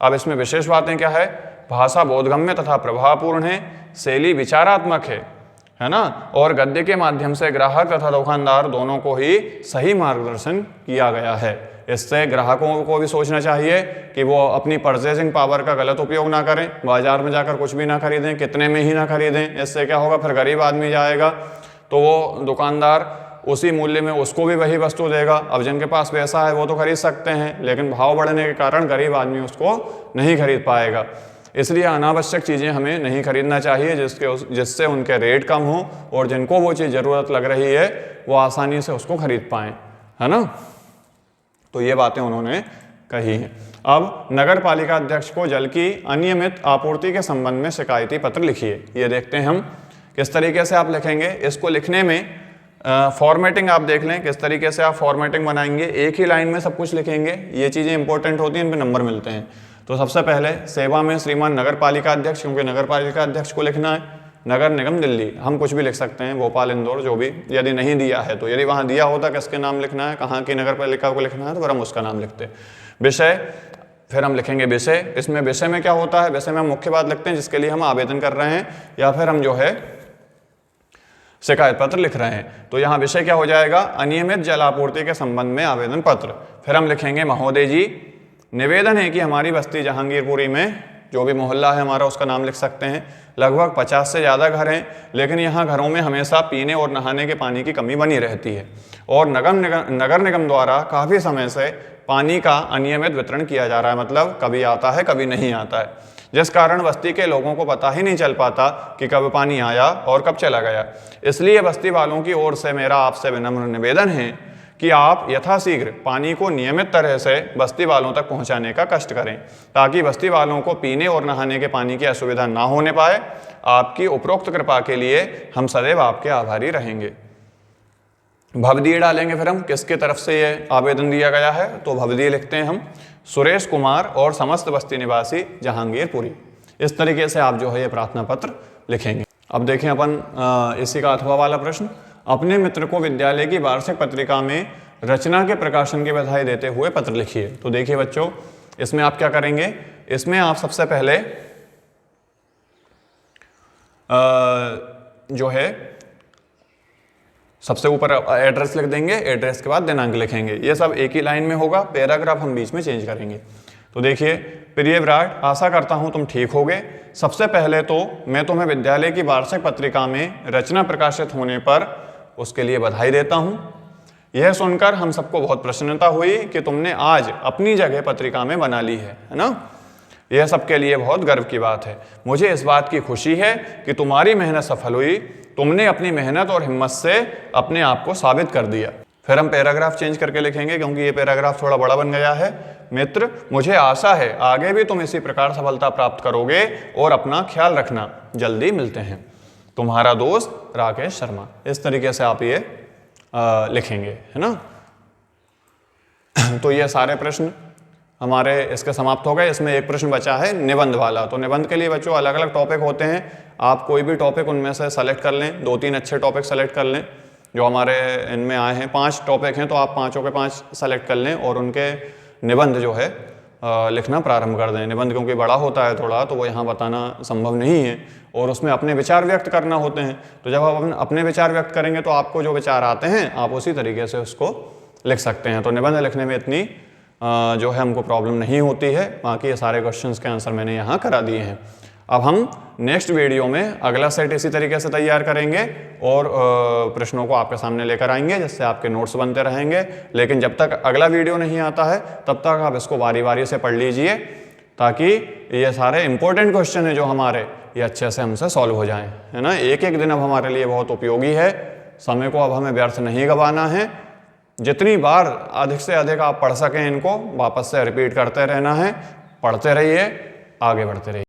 अब इसमें विशेष बातें क्या है। भाषा बोधगम्य तथा प्रभावपूर्ण है, शैली विचारात्मक है ना, और गद्य के माध्यम से ग्राहक तथा दुकानदार दोनों को ही सही मार्गदर्शन किया गया है। इससे ग्राहकों को भी सोचना चाहिए कि वो अपनी परचेजिंग पावर का गलत उपयोग ना करें, बाजार में जाकर कुछ भी ना खरीदें, कितने में ही ना खरीदें। इससे क्या होगा, फिर गरीब आदमी जाएगा तो वो दुकानदार उसी मूल्य में उसको भी वही वस्तु देगा। अब जिनके पास पैसा है वो तो खरीद सकते हैं, लेकिन भाव बढ़ने के कारण गरीब आदमी उसको नहीं खरीद पाएगा। इसलिए अनावश्यक चीज़ें हमें नहीं खरीदना चाहिए जिससे उनके रेट कम हो और जिनको वो चीज़ ज़रूरत लग रही है वो आसानी से उसको खरीद पाएँ, है ना। तो ये बातें उन्होंने कही हैं। अब नगर पालिका अध्यक्ष को जल की अनियमित आपूर्ति के संबंध में शिकायती पत्र लिखिए। ये देखते हैं हम किस तरीके से आप लिखेंगे। इसको लिखने में फॉर्मेटिंग आप देख लें किस तरीके से आप फॉर्मेटिंग बनाएंगे। एक ही लाइन में सब कुछ लिखेंगे, ये चीज़ें इंपॉर्टेंट होती हैं, इन पर नंबर मिलते हैं। तो सबसे पहले सेवा में श्रीमान नगर पालिका अध्यक्ष, क्योंकि नगर पालिका अध्यक्ष को लिखना है। नगर निगम दिल्ली, हम कुछ भी लिख सकते हैं, भोपाल, इंदौर, जो भी। यदि नहीं दिया है तो यदि वहाँ दिया होता किसके नाम लिखना है, कहाँ की नगर पालिका को लिखना है, तो फिर हम उसका नाम लिखते। विषय, फिर हम लिखेंगे विषय। इसमें विषय में क्या होता है, विषय में हम मुख्य बात लिखते हैं जिसके लिए हम आवेदन कर रहे हैं या फिर हम जो है शिकायत पत्र लिख रहे हैं। तो यहाँ विषय क्या हो जाएगा, अनियमित जल आपूर्ति के संबंध में आवेदन पत्र। फिर हम लिखेंगे महोदय जी, निवेदन है कि हमारी बस्ती जहांगीरपुरी में जो भी मोहल्ला है हमारा उसका नाम लिख सकते हैं। लगभग 50 से ज़्यादा घर हैं, लेकिन यहाँ घरों में हमेशा पीने और नहाने के पानी की कमी बनी रहती है और नगर निगम द्वारा काफ़ी समय से पानी का अनियमित वितरण किया जा रहा है, मतलब कभी आता है कभी नहीं आता है, जिस कारण बस्ती के लोगों को पता ही नहीं चल पाता कि कब पानी आया और कब चला गया। इसलिए बस्ती वालों की ओर से मेरा आपसे विनम्र निवेदन है कि आप यथाशीघ्र पानी को नियमित तरह से बस्ती वालों तक पहुंचाने का कष्ट करें, ताकि बस्ती वालों को पीने और नहाने के पानी की असुविधा ना होने पाए। आपकी उपरोक्त कृपा के लिए हम सदैव आपके आभारी रहेंगे। भवदीय डालेंगे फिर हम, किसके तरफ से ये आवेदन दिया गया है, तो भवदीय लिखते हैं हम, सुरेश कुमार और समस्त बस्ती निवासी जहांगीरपुरी। इस तरीके से आप जो है ये प्रार्थना पत्र लिखेंगे। अब देखें अपन इसी का अथवा वाला प्रश्न। अपने मित्र को विद्यालय की वार्षिक पत्रिका में रचना के प्रकाशन की बधाई देते हुए पत्र लिखिए। तो देखिए बच्चों, इसमें आप क्या करेंगे, इसमें आप सबसे पहले जो है सबसे ऊपर एड्रेस लिख देंगे, एड्रेस के बाद दिनांक लिखेंगे। ये सब एक ही लाइन में होगा, पैराग्राफ हम बीच में चेंज करेंगे। तो देखिए, प्रिय विराट, आशा करता हूं तुम ठीक होगे। सबसे पहले तो मैं तुम्हें विद्यालय की वार्षिक पत्रिका में रचना प्रकाशित होने पर उसके लिए बधाई देता हूं। यह सुनकर हम सबको बहुत प्रसन्नता हुई कि तुमने आज अपनी जगह पत्रिका में बना ली है ना। यह सबके लिए बहुत गर्व की बात है। मुझे इस बात की खुशी है कि तुम्हारी मेहनत सफल हुई, तुमने अपनी मेहनत और हिम्मत से अपने आप को साबित कर दिया। फिर हम पैराग्राफ चेंज करके लिखेंगे क्योंकि ये पैराग्राफ थोड़ा बड़ा बन गया है। मित्र, मुझे आशा है आगे भी तुम इसी प्रकार सफलता प्राप्त करोगे और अपना ख्याल रखना। जल्दी मिलते हैं। तुम्हारा दोस्त राकेश शर्मा। इस तरीके से आप ये लिखेंगे, है ना। तो ये सारे प्रश्न हमारे इसके समाप्त हो गए। इसमें एक प्रश्न बचा है निबंध वाला। तो निबंध के लिए बच्चों अलग अलग टॉपिक होते हैं, आप कोई भी टॉपिक उनमें से सेलेक्ट कर लें, 2-3 अच्छे टॉपिक सेलेक्ट कर लें जो हमारे इनमें आए हैं। 5 टॉपिक हैं तो आप 5 के 5 सेलेक्ट कर लें और उनके निबंध जो है लिखना प्रारंभ कर दें। निबंध क्योंकि बड़ा होता है थोड़ा, तो वो यहाँ बताना संभव नहीं है और उसमें अपने विचार व्यक्त करना होते हैं। तो जब आप अपने विचार व्यक्त करेंगे तो आपको जो विचार आते हैं आप उसी तरीके से उसको लिख सकते हैं। तो निबंध लिखने में इतनी जो है हमको प्रॉब्लम नहीं होती है। बाकी ये सारे क्वेश्चंस के आंसर मैंने यहाँ करा दिए हैं। अब हम नेक्स्ट वीडियो में अगला सेट इसी तरीके से तैयार करेंगे और प्रश्नों को आपके सामने लेकर आएंगे जिससे आपके नोट्स बनते रहेंगे। लेकिन जब तक अगला वीडियो नहीं आता है तब तक आप इसको बारी बारी से पढ़ लीजिए ताकि ये सारे इंपॉर्टेंट क्वेश्चन है जो हमारे ये अच्छे से हमसे सॉल्व हो जाएं, है ना। एक एक दिन अब हमारे लिए बहुत उपयोगी है। समय को अब हमें व्यर्थ नहीं गंवाना है। जितनी बार अधिक से अधिक आप पढ़ सकें इनको वापस से रिपीट करते रहना है। पढ़ते रहिए, आगे बढ़ते रहिए।